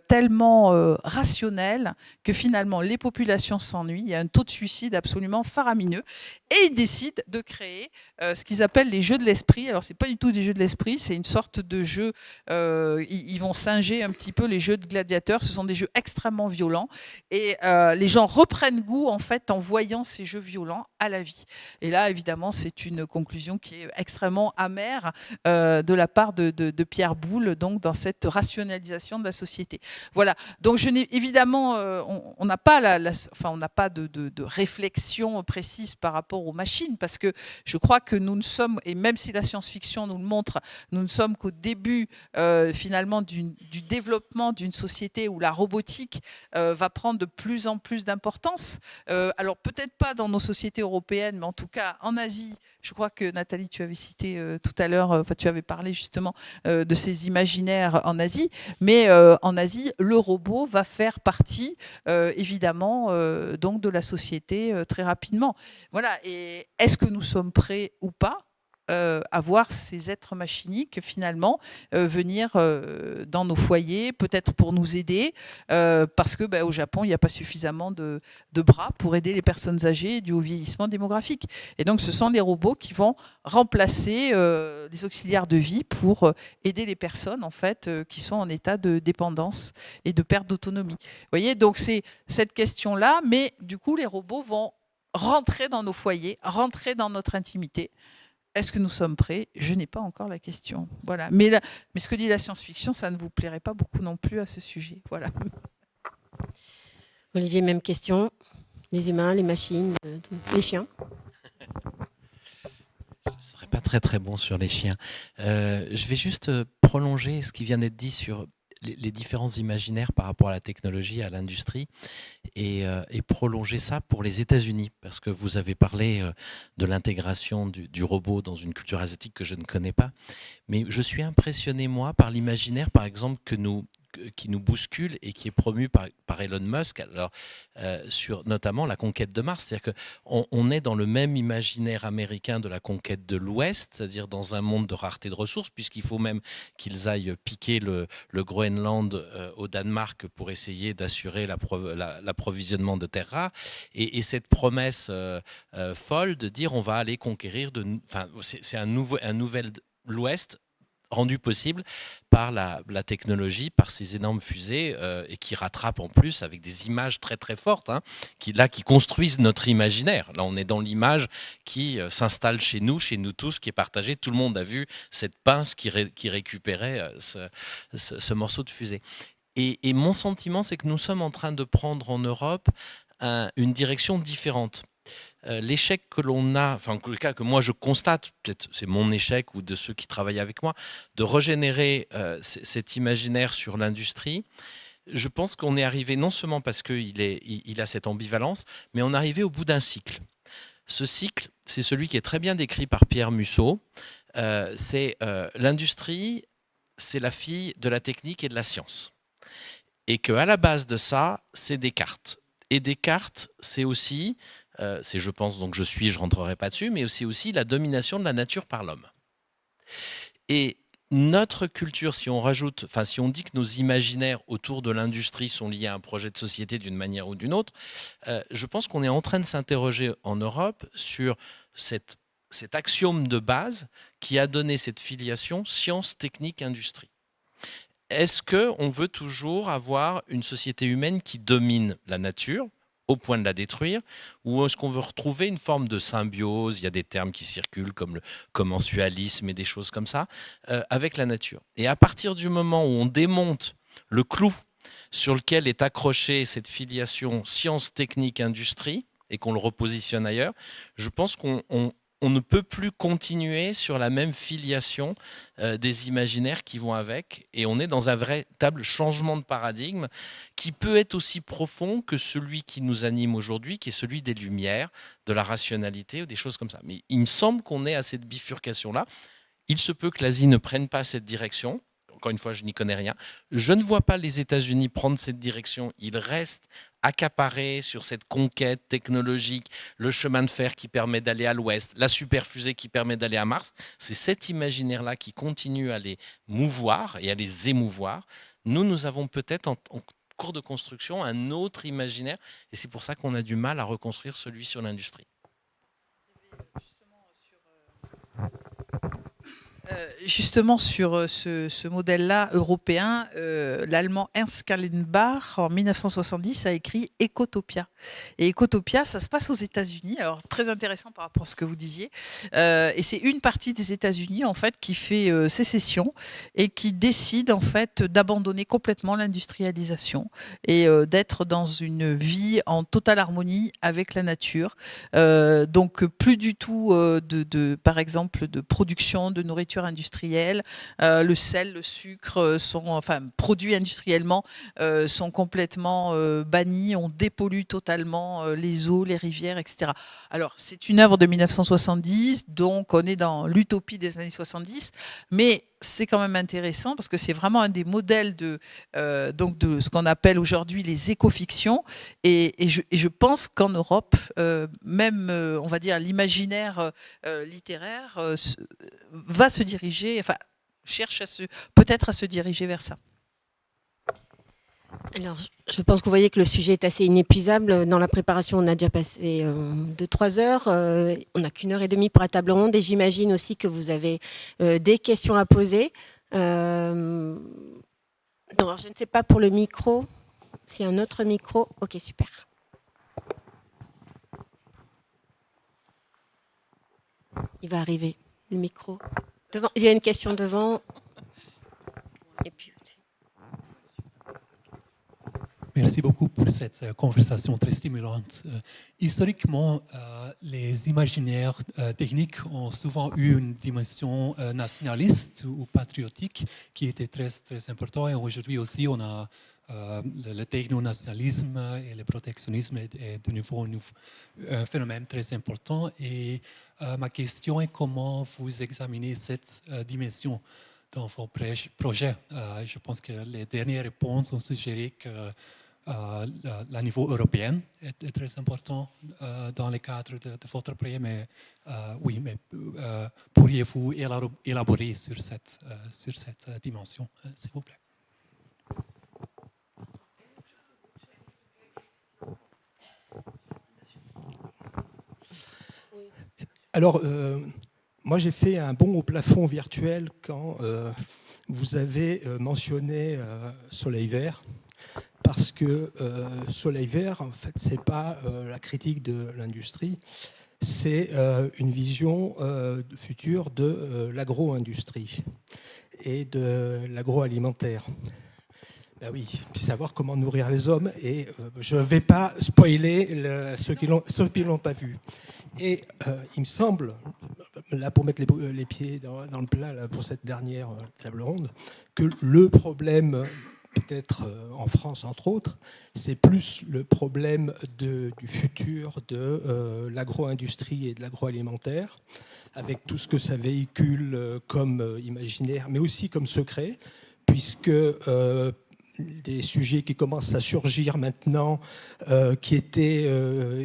tellement rationnelle que finalement, les populations s'ennuient. Il y a un taux de suicide absolument faramineux. Et ils décident de créer ce qu'ils appellent les jeux de l'esprit. Alors, ce n'est pas du tout des jeux de l'esprit, c'est une sorte de jeu. Ils vont singer un petit peu les jeux de gladiateurs. Ce sont des jeux extrêmement violents. Et les gens reprennent goût, en fait, en voyant ces jeux violents à la vie. Et là, évidemment, c'est une conclusion qui est extrêmement amère de la part de Pierre Boulle, donc, dans cette rationalisation de la société. Voilà. Donc, évidemment, on n'a pas, on n'a pas de réflexion précise par rapport aux machines, parce que je crois que nous ne sommes, et même si la science-fiction nous le montre, nous ne sommes qu'au début finalement du développement d'une société où la robotique va prendre de plus en plus d'importance. Alors peut-être pas dans nos sociétés européennes, mais en tout cas en Asie. Je crois que Nathalie, tu avais cité tout à l'heure, tu avais parlé justement de ces imaginaires en Asie, mais en Asie, le robot va faire partie évidemment donc de la société très rapidement. Voilà. Et est-ce que nous sommes prêts ou pas à voir ces êtres machiniques finalement venir dans nos foyers, peut-être pour nous aider, parce que au Japon, il n'y a pas suffisamment de bras pour aider les personnes âgées du haut vieillissement démographique. Et donc, ce sont les robots qui vont remplacer les auxiliaires de vie pour aider les personnes en fait qui sont en état de dépendance et de perte d'autonomie. Vous voyez, donc c'est cette question-là, mais du coup, les robots vont rentrer dans nos foyers, rentrer dans notre intimité. Est-ce que nous sommes prêts? Je n'ai pas encore la question. Voilà. Mais ce que dit la science-fiction, ça ne vous plairait pas beaucoup non plus à ce sujet. Voilà. Olivier, même question. Les humains, les machines, les chiens. Je ne serais pas très très bon sur les chiens. Je vais juste prolonger ce qui vient d'être dit sur les différents imaginaires par rapport à la technologie, à l'industrie, et prolonger ça pour les États-Unis, parce que vous avez parlé de l'intégration du robot dans une culture asiatique que je ne connais pas, mais je suis impressionné, moi, par l'imaginaire, par exemple, qui nous bouscule et qui est promu par Elon Musk, alors, sur notamment la conquête de Mars. C'est-à-dire qu'on est dans le même imaginaire américain de la conquête de l'Ouest, c'est-à-dire dans un monde de rareté de ressources, puisqu'il faut même qu'ils aillent piquer le Groenland au Danemark pour essayer d'assurer l'approvisionnement de terres rares. Et cette promesse folle de dire on va aller conquérir, c'est un nouvel l'Ouest rendu possible par la technologie, par ces énormes fusées et qui rattrapent en plus avec des images très très fortes, qui construisent notre imaginaire. Là, on est dans l'image qui s'installe chez nous tous, qui est partagée. Tout le monde a vu cette pince qui récupérait ce morceau de fusée. Et mon sentiment, c'est que nous sommes en train de prendre en Europe une direction différente. l'échec que l'on a, enfin, en le cas que moi je constate, peut-être c'est mon échec ou de ceux qui travaillent avec moi, de régénérer cet imaginaire sur l'industrie. Je pense qu'on est arrivé non seulement parce qu'il a cette ambivalence, mais on est arrivé au bout d'un cycle. Ce cycle, c'est celui qui est très bien décrit par Pierre Musso. C'est l'industrie, c'est la fille de la technique et de la science. Et qu'à la base de ça, c'est Descartes. Et Descartes, c'est aussi, c'est je pense, donc je ne rentrerai pas dessus, mais c'est aussi la domination de la nature par l'homme. Et notre culture, si on dit que nos imaginaires autour de l'industrie sont liés à un projet de société d'une manière ou d'une autre, je pense qu'on est en train de s'interroger en Europe sur cet axiome de base qui a donné cette filiation science, technique, industrie. Est-ce qu'on veut toujours avoir une société humaine qui domine la nature au point de la détruire, ou est-ce qu'on veut retrouver une forme de symbiose, il y a des termes qui circulent comme le commensualisme et des choses comme ça, avec la nature. Et à partir du moment où on démonte le clou sur lequel est accrochée cette filiation science, technique, industrie, et qu'on le repositionne ailleurs, je pense qu'on ne peut plus continuer sur la même filiation des imaginaires qui vont avec, et on est dans un véritable changement de paradigme qui peut être aussi profond que celui qui nous anime aujourd'hui, qui est celui des Lumières, de la rationalité ou des choses comme ça. Mais il me semble qu'on est à cette bifurcation-là. Il se peut que l'Asie ne prenne pas cette direction. Encore une fois, je n'y connais rien. Je ne vois pas les États-Unis prendre cette direction. Ils restent accaparés sur cette conquête technologique, le chemin de fer qui permet d'aller à l'ouest, la superfusée qui permet d'aller à Mars. C'est cet imaginaire-là qui continue à les mouvoir et à les émouvoir. Nous avons peut-être en cours de construction un autre imaginaire, et c'est pour ça qu'on a du mal à reconstruire celui sur l'industrie. Justement sur ce modèle-là européen, l'allemand Ernst Kallenbach en 1970 a écrit Ecotopia. Et Ecotopia, ça se passe aux États-Unis. Alors très intéressant par rapport à ce que vous disiez. Et c'est une partie des États-Unis en fait qui fait sécession et qui décide en fait d'abandonner complètement l'industrialisation et d'être dans une vie en totale harmonie avec la nature. Donc plus du tout par exemple de production de nourriture industrielle, le sel, le sucre produits industriellement sont complètement bannis, on dépollue totalement les eaux, les rivières, etc. Alors c'est une œuvre de 1970, donc on est dans l'utopie des années 70, mais c'est quand même intéressant parce que c'est vraiment un des modèles de ce qu'on appelle aujourd'hui les écofictions. Et je pense qu'en Europe, même, on va dire, l'imaginaire littéraire va se diriger, enfin, cherche peut-être à se diriger vers ça. Alors, je pense que vous voyez que le sujet est assez inépuisable. Dans la préparation, on a déjà passé 2-3 heures. On n'a qu'1 heure et demie pour la table ronde. Et j'imagine aussi que vous avez des questions à poser. Alors, je ne sais pas pour le micro. S'il y a un autre micro. Ok, super. Il va arriver, le micro. Devant. Il y a une question devant. Et puis... Merci beaucoup pour cette conversation très stimulante. Historiquement, les imaginaires techniques ont souvent eu une dimension nationaliste ou patriotique qui était très, très important. Et aujourd'hui aussi, on a le techno-nationalisme et le protectionnisme est de nouveau un phénomène très important. Et ma question est comment vous examinez cette dimension dans vos projets. Je pense que les dernières réponses ont suggéré que le niveau européen est très important dans le cadre de votre projet, mais oui, mais pourriez-vous élaborer sur cette dimension, s'il vous plaît? Alors, moi j'ai fait un bond au plafond virtuel quand vous avez mentionné Soleil Vert. Parce que Soleil Vert, en fait, ce n'est pas la critique de l'industrie, c'est une vision future de l'agro-industrie et de l'agroalimentaire. Ben oui, puis savoir comment nourrir les hommes. Et je ne vais pas spoiler ceux qui ne l'ont pas vu. Et il me semble, là pour mettre les pieds dans le plat là, pour cette dernière table ronde, que le problème, peut-être en France entre autres, c'est plus le problème du futur de l'agro-industrie et de l'agroalimentaire, avec tout ce que ça véhicule comme imaginaire, mais aussi comme secret, puisque des sujets qui commencent à surgir maintenant, qui étaient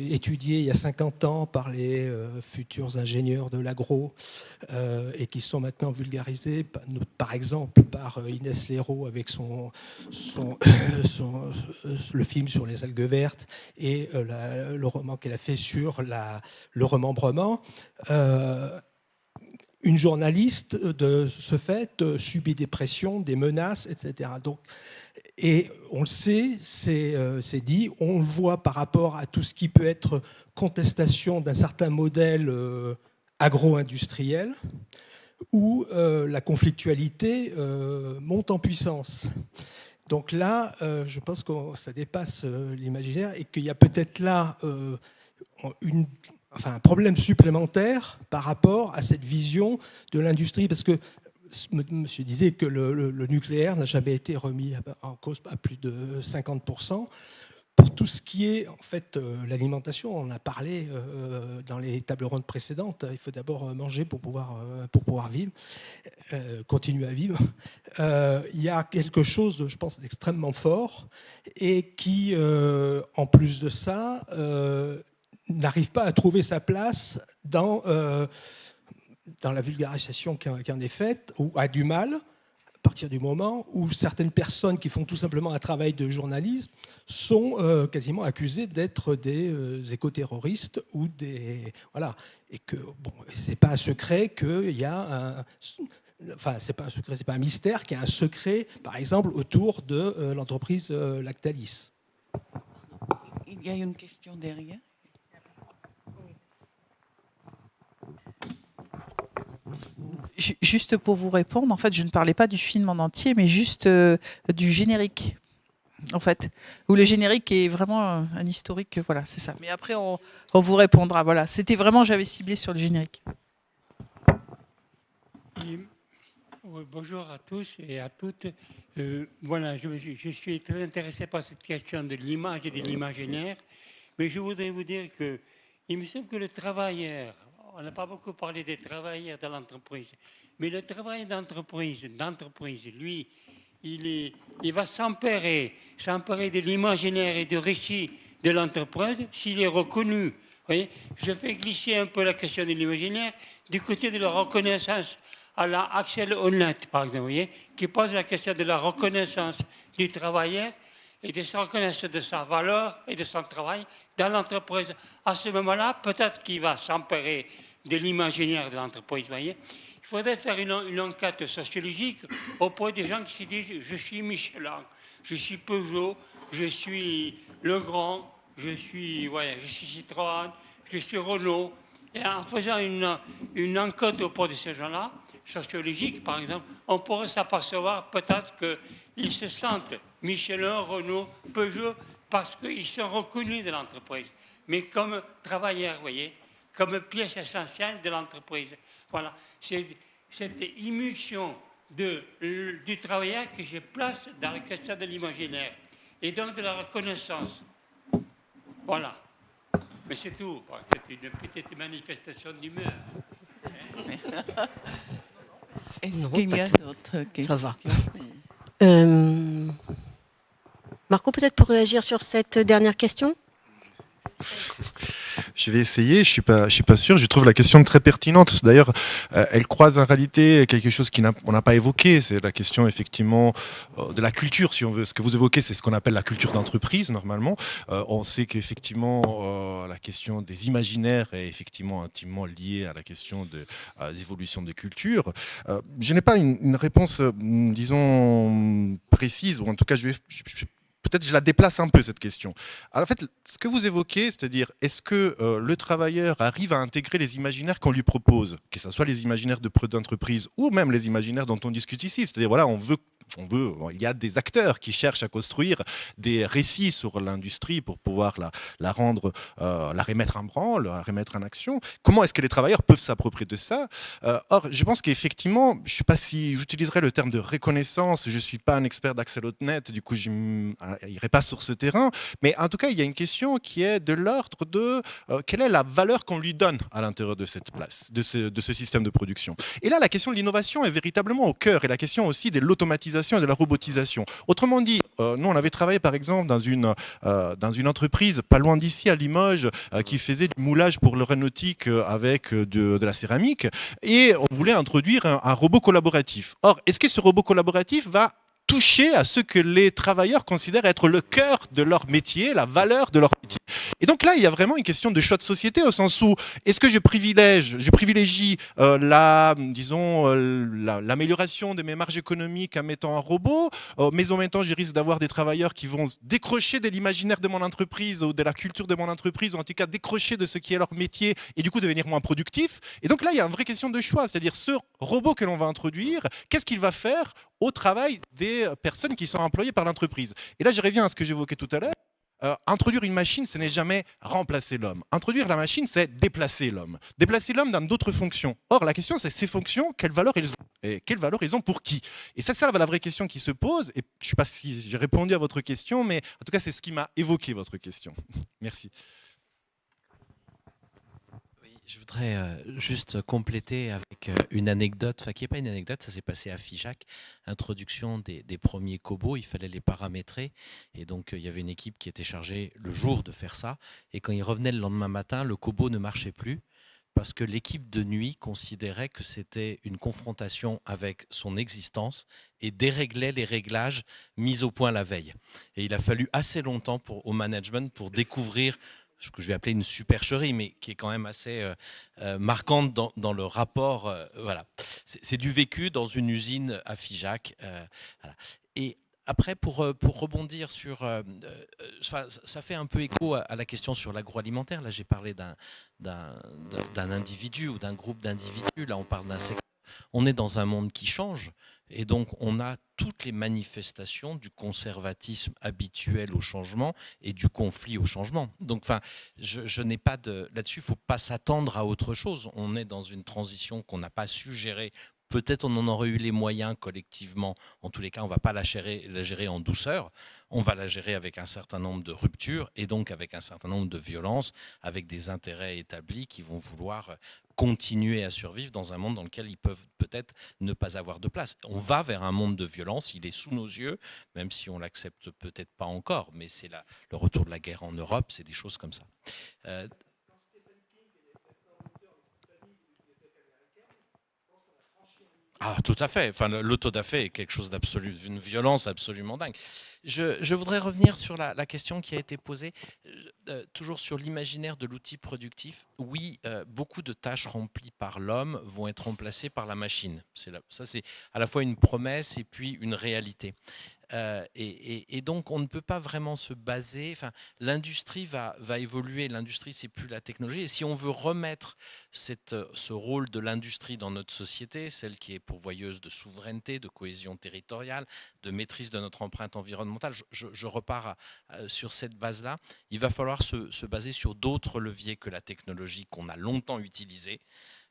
étudiés il y a 50 ans par les futurs ingénieurs de l'agro et qui sont maintenant vulgarisés, par exemple par Inès Léraud avec le film sur les algues vertes et le roman qu'elle a fait sur le remembrement. Une journaliste, de ce fait, subit des pressions, des menaces, etc. Donc, et on le sait, c'est dit, on le voit par rapport à tout ce qui peut être contestation d'un certain modèle agro-industriel, où la conflictualité monte en puissance. Donc là, je pense que ça dépasse l'imaginaire et qu'il y a peut-être là un problème supplémentaire par rapport à cette vision de l'industrie, parce que monsieur disait que le nucléaire n'a jamais été remis en cause à plus de 50%. Pour tout ce qui est en fait l'alimentation, on a parlé dans les tables rondes précédentes, il faut d'abord manger pour pouvoir vivre, continuer à vivre. Il y a quelque chose, je pense, d'extrêmement fort et qui, en plus de ça, n'arrive pas à trouver sa place dans la vulgarisation qui en est faite, ou a du mal, à partir du moment où certaines personnes qui font tout simplement un travail de journalisme sont quasiment accusées d'être des écoterroristes ou des... Voilà. Et que, bon, c'est pas un secret qu'il y a un... Enfin, c'est pas un secret, c'est pas un mystère qu'il y a un secret, par exemple, autour de l'entreprise Lactalis. Il y a une question derrière. Juste pour vous répondre, en fait, je ne parlais pas du film en entier, mais juste du générique, en fait, où le générique est vraiment un historique, voilà, c'est ça. Mais après, on vous répondra, voilà. C'était vraiment, j'avais ciblé sur le générique. Bonjour à tous et à toutes. Voilà, je suis très intéressé par cette question de l'image et de l'imaginaire, mais je voudrais vous dire que il me semble que le travailleur, on n'a pas beaucoup parlé des travailleurs de l'entreprise, mais le travailleur d'entreprise, lui, il va s'emparer de l'imaginaire et du récit de l'entreprise s'il est reconnu. Vous voyez, je fais glisser un peu la question de l'imaginaire du côté de la reconnaissance à la Axel Honneth, par exemple, vous voyez, qui pose la question de la reconnaissance du travailleur et de sa reconnaissance de sa valeur et de son travail dans l'entreprise. À ce moment-là, peut-être qu'il va s'emparer de l'imaginaire de l'entreprise. Voyez. Il faudrait faire une enquête sociologique auprès des gens qui se disent « je suis Michelin, je suis Peugeot, je suis Legrand, je suis Citroën, je suis Renault ». Et en faisant une enquête auprès de ces gens-là, sociologique par exemple, on pourrait s'apercevoir peut-être qu'ils se sentent Michelin, Renault, Peugeot, parce qu'ils sont reconnus de l'entreprise, mais comme travailleurs, vous voyez, comme pièce essentielle de l'entreprise. Voilà, c'est cette immixtion du travailleur que je place dans la question de l'imaginaire et donc de la reconnaissance. Voilà. Mais c'est tout. C'est une petite manifestation d'humeur. Est-ce qu'il y a d'autres questions? Ça va. Marco, peut-être pour réagir sur cette dernière question? Je vais essayer, je suis pas sûr. Je trouve la question très pertinente. D'ailleurs, elle croise en réalité quelque chose qu'on n'a pas évoqué. C'est la question effectivement de la culture, si on veut. Ce que vous évoquez, c'est ce qu'on appelle la culture d'entreprise normalement. On sait qu'effectivement la question des imaginaires est effectivement intimement liée à la question des évolutions de culture. Je n'ai pas une réponse, disons précise, ou en tout cas peut-être je la déplace un peu, cette question. Alors, en fait, ce que vous évoquez, c'est-à-dire, est-ce que le travailleur arrive à intégrer les imaginaires qu'on lui propose, que ce soit les imaginaires de d'entreprise ou même les imaginaires dont on discute ici, c'est-à-dire, voilà, on veut il y a des acteurs qui cherchent à construire des récits sur l'industrie pour pouvoir la rendre, la remettre en branle, la remettre en action. Comment est-ce que les travailleurs peuvent s'approprier de ça? Or, je pense qu'effectivement, je ne sais pas si j'utiliserai le terme de reconnaissance, je ne suis pas un expert d'Axel.net, du coup, je n'irai pas sur ce terrain, mais en tout cas, il y a une question qui est de l'ordre de quelle est la valeur qu'on lui donne à l'intérieur de cette place, de ce système de production. Et là, la question de l'innovation est véritablement au cœur, et la question aussi de l'automatisation et de la robotisation. Autrement dit, nous, on avait travaillé par exemple dans une entreprise pas loin d'ici, à Limoges, qui faisait du moulage pour l'aéronautique avec de la céramique, et on voulait introduire un robot collaboratif. Or, est-ce que ce robot collaboratif va toucher à ce que les travailleurs considèrent être le cœur de leur métier, la valeur de leur métier? Et donc là, il y a vraiment une question de choix de société, au sens où est-ce que je privilégie l'amélioration de mes marges économiques en mettant un robot, mais en même temps, je risque d'avoir des travailleurs qui vont décrocher de l'imaginaire de mon entreprise ou de la culture de mon entreprise, ou en tout cas décrocher de ce qui est leur métier et du coup devenir moins productif. Et donc là, il y a une vraie question de choix, c'est-à-dire ce robot que l'on va introduire, qu'est-ce qu'il va faire au travail des personnes qui sont employées par l'entreprise. Et là, je reviens à ce que j'évoquais tout à l'heure. Introduire une machine, ce n'est jamais remplacer l'homme. Introduire la machine, c'est déplacer l'homme. Déplacer l'homme dans d'autres fonctions. Or, la question, c'est ces fonctions, quelle valeur ils ont? Et quelle valeur ils ont pour qui? Et c'est ça la vraie question qui se pose. Et je ne sais pas si j'ai répondu à votre question, mais en tout cas, c'est ce qui m'a évoqué votre question. Merci. Je voudrais juste compléter avec une anecdote, qui n'est pas une anecdote, ça s'est passé à Figeac, introduction des premiers cobots, il fallait les paramétrer, et donc il y avait une équipe qui était chargée le jour de faire ça, et quand ils revenaient le lendemain matin, le cobot ne marchait plus, parce que l'équipe de nuit considérait que c'était une confrontation avec son existence et déréglait les réglages mis au point la veille. Et il a fallu assez longtemps au management pour découvrir ce que je vais appeler une supercherie, mais qui est quand même assez marquante dans le rapport. Voilà. C'est du vécu dans une usine à Figeac. Voilà. Et après, pour rebondir sur... ça fait un peu écho à la question sur l'agroalimentaire. Là, j'ai parlé d'un individu ou d'un groupe d'individus. Là, on parle d'un secteur. On est dans un monde qui change. Et donc, on a toutes les manifestations du conservatisme habituel au changement et du conflit au changement. Donc, je n'ai pas là-dessus, il ne faut pas s'attendre à autre chose. On est dans une transition qu'on n'a pas su gérer. Peut-être on en aurait eu les moyens collectivement. En tous les cas, on ne va pas la gérer en douceur. On va la gérer avec un certain nombre de ruptures et donc avec un certain nombre de violences, avec des intérêts établis qui vont vouloir continuer à survivre dans un monde dans lequel ils peuvent peut-être ne pas avoir de place. On va vers un monde de violence, il est sous nos yeux, même si on ne l'accepte peut-être pas encore, mais c'est le retour de la guerre en Europe, c'est des choses comme ça. Ah, tout à fait. L'autodafé est quelque chose d'absolu, d'une violence absolument dingue. Je voudrais revenir sur la question qui a été posée, toujours sur l'imaginaire de l'outil productif. Oui, beaucoup de tâches remplies par l'homme vont être remplacées par la machine. Ça, c'est à la fois une promesse et puis une réalité. Et donc, on ne peut pas vraiment se baser. L'industrie va évoluer. L'industrie, c'est plus la technologie. Et si on veut remettre ce rôle de l'industrie dans notre société, celle qui est pourvoyeuse de souveraineté, de cohésion territoriale, de maîtrise de notre empreinte environnementale, je repars sur cette base-là. Il va falloir se baser sur d'autres leviers que la technologie qu'on a longtemps utilisée.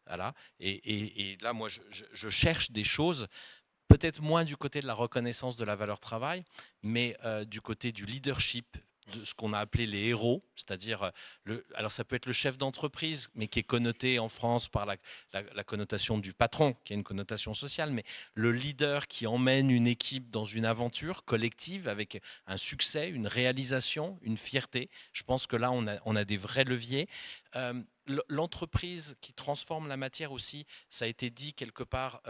Voilà. Et là, moi, je cherche des choses. Peut-être moins du côté de la reconnaissance de la valeur travail, mais du côté du leadership, de ce qu'on a appelé les héros, c'est-à-dire, alors ça peut être le chef d'entreprise, mais qui est connoté en France par la connotation du patron, qui a une connotation sociale, mais le leader qui emmène une équipe dans une aventure collective avec un succès, une réalisation, une fierté. Je pense que là, on a des vrais leviers. L'entreprise qui transforme la matière aussi, ça a été dit quelque part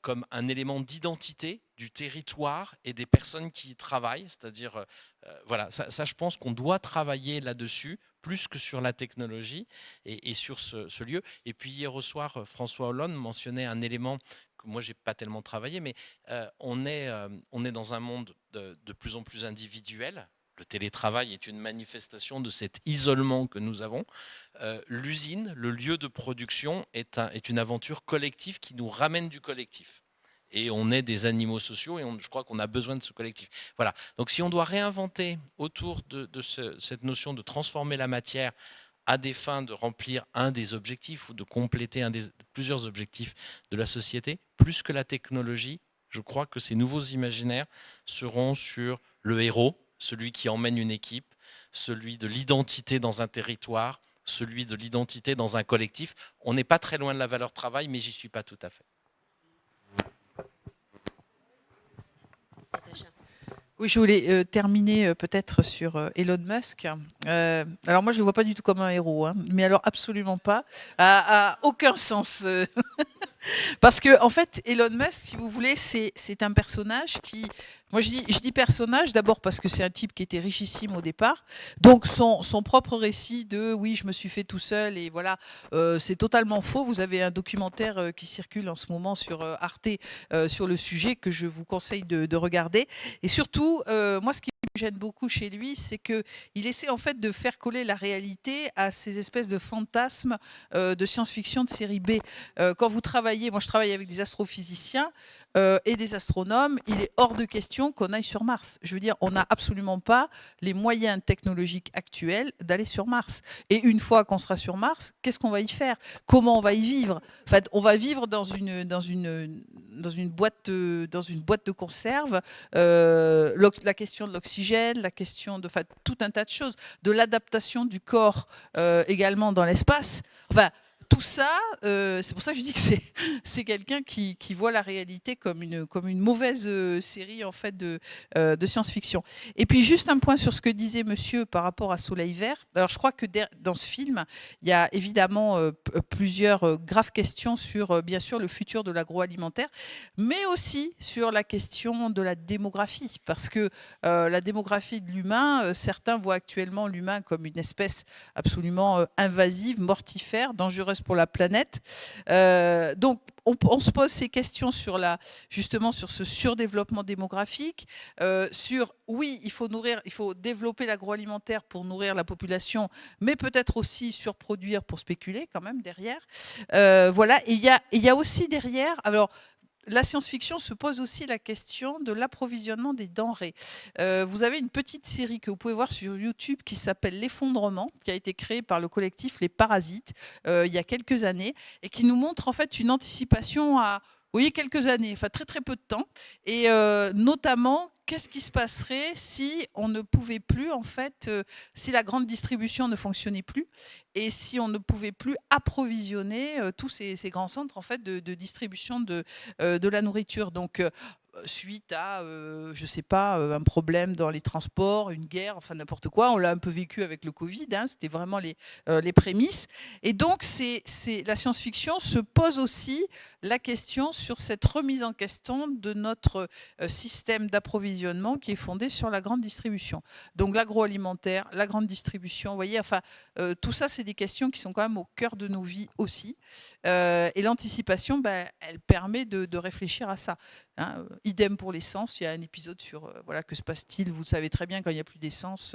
comme un élément d'identité du territoire et des personnes qui y travaillent, c'est-à-dire, voilà, ça je pense qu'on doit travailler là-dessus, plus que sur la technologie et sur ce lieu. Et puis hier au soir, François Hollande mentionnait un élément que moi j'ai pas tellement travaillé, mais on est dans un monde de plus en plus individuel. Le télétravail est une manifestation de cet isolement que nous avons. L'usine, le lieu de production, est une aventure collective qui nous ramène du collectif. et on est des animaux sociaux et je crois qu'on a besoin de ce collectif. Voilà. Donc si on doit réinventer autour de cette notion de transformer la matière à des fins de remplir un des objectifs ou de compléter plusieurs objectifs de la société, plus que la technologie, je crois que ces nouveaux imaginaires seront sur le héros, celui qui emmène une équipe, celui de l'identité dans un territoire, celui de l'identité dans un collectif. On n'est pas très loin de la valeur travail, mais j'y suis pas tout à fait. Oui, je voulais terminer peut-être sur Elon Musk. Alors moi, je ne le vois pas du tout comme un héros, hein, mais alors absolument pas, à aucun sens. Parce que en fait, Elon Musk, si vous voulez, c'est un personnage qui... Moi, je dis personnage d'abord parce que c'est un type qui était richissime au départ. Donc, son propre récit de « oui, je me suis fait tout seul » et voilà, c'est totalement faux. Vous avez un documentaire qui circule en ce moment sur Arte sur le sujet que je vous conseille de regarder. Et surtout, moi, ce qui me gêne beaucoup chez lui, c'est qu'il essaie en fait de faire coller la réalité à ces espèces de fantasmes de science-fiction de série B. Quand vous travaillez, moi je travaille avec des astrophysiciens et des astronomes, il est hors de question qu'on aille sur Mars. Je veux dire, on n'a absolument pas les moyens technologiques actuels d'aller sur Mars. Et une fois qu'on sera sur Mars, qu'est-ce qu'on va y faire? Comment on va y vivre? En fait, on va vivre dans une boîte de conserve. La question de l'oxygène, la question de tout un tas de choses, de l'adaptation du corps également dans l'espace. Enfin, tout ça, c'est pour ça que je dis que c'est quelqu'un qui voit la réalité comme une mauvaise série en fait de science-fiction. Et puis juste un point sur ce que disait monsieur par rapport à Soleil Vert. Alors je crois que dans ce film, il y a évidemment plusieurs graves questions sur bien sûr le futur de l'agroalimentaire, mais aussi sur la question de la démographie, parce que la démographie de l'humain, certains voient actuellement l'humain comme une espèce absolument invasive, mortifère, dangereuse pour la planète. Donc, on se pose ces questions justement sur ce surdéveloppement démographique, sur, oui, il faut développer l'agroalimentaire pour nourrir la population, mais peut-être aussi surproduire pour spéculer quand même derrière. Voilà, et il y a aussi derrière... Alors, la science-fiction se pose aussi la question de l'approvisionnement des denrées. Vous avez une petite série que vous pouvez voir sur YouTube qui s'appelle L'Effondrement, qui a été créée par le collectif Les Parasites il y a quelques années et qui nous montre en fait une anticipation à quelques années, enfin très très peu de temps, et notamment qu'est-ce qui se passerait si on ne pouvait plus, en fait, si la grande distribution ne fonctionnait plus et si on ne pouvait plus approvisionner tous ces grands centres en fait, de distribution de la nourriture. Donc, suite à, je ne sais pas, un problème dans les transports, une guerre, enfin n'importe quoi. On l'a un peu vécu avec le Covid, hein, c'était vraiment les prémices. Et donc, la science-fiction se pose aussi la question sur cette remise en question de notre système d'approvisionnement qui est fondé sur la grande distribution. Donc, l'agroalimentaire, la grande distribution, vous voyez, enfin, tout ça, c'est des questions qui sont quand même au cœur de nos vies aussi. Et l'anticipation, elle permet de réfléchir à ça. Hein, idem pour l'essence, il y a un épisode sur voilà, que se passe-t-il. Vous savez très bien, quand il n'y a plus d'essence,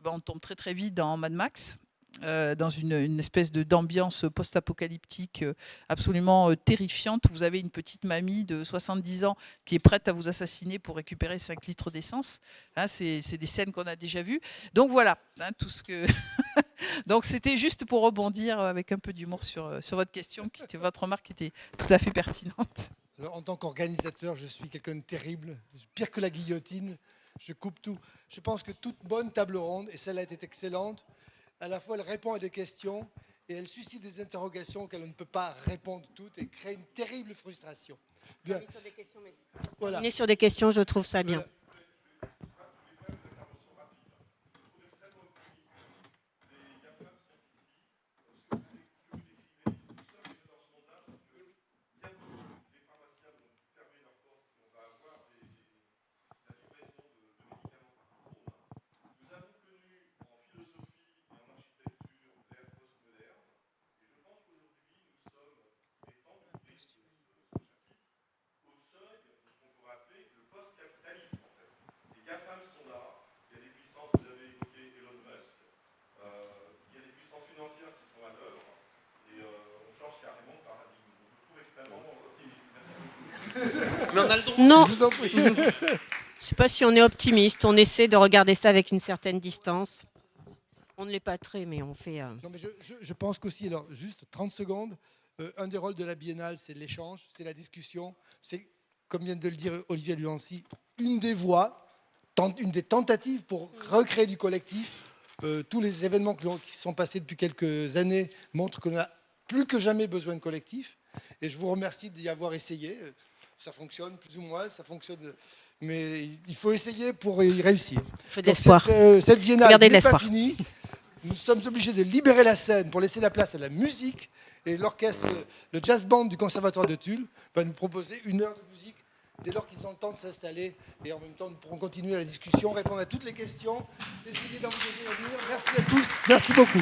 on tombe très très vite dans Mad Max, dans une espèce d'ambiance post-apocalyptique absolument terrifiante. Vous avez une petite mamie de 70 ans qui est prête à vous assassiner pour récupérer 5 litres d'essence. Hein, c'est des scènes qu'on a déjà vues. Donc voilà, hein, tout ce que... Donc c'était juste pour rebondir avec un peu d'humour sur votre question, votre remarque qui était tout à fait pertinente. Alors, en tant qu'organisateur, je suis quelqu'un de terrible, pire que la guillotine, je coupe tout. Je pense que toute bonne table ronde, et celle-là était excellente, à la fois elle répond à des questions et elle suscite des interrogations auxquelles on ne peut pas répondre toutes et crée une terrible frustration. Bien. Voilà. On est sur des questions, je trouve ça bien. Voilà. Mais on a le droit. Non. Je vous en prie. Je ne sais pas si on est optimiste. On essaie de regarder ça avec une certaine distance. On ne l'est pas très, mais on fait... Non, mais je pense qu'aussi, alors juste 30 secondes, un des rôles de la Biennale, c'est l'échange, c'est la discussion, c'est, comme vient de le dire Olivier Luancy, une des voies, une des tentatives pour recréer du collectif. Tous les événements qui sont passés depuis quelques années montrent qu'on a plus que jamais besoin de collectif. Et je vous remercie d'y avoir essayé. Ça fonctionne plus ou moins, ça fonctionne... Mais il faut essayer pour y réussir. Il faut de l'espoir. Cette biennale Regardez n'est pas l'espoir. finie. Nous sommes obligés de libérer la scène pour laisser la place à la musique. Et l'orchestre, le jazz band du Conservatoire de Tulle va nous proposer 1 heure de musique dès lors qu'ils ont le temps de s'installer. Et en même temps, nous pourrons continuer la discussion, répondre à toutes les questions, essayer d'envisager l'avenir. Merci à tous. Merci beaucoup.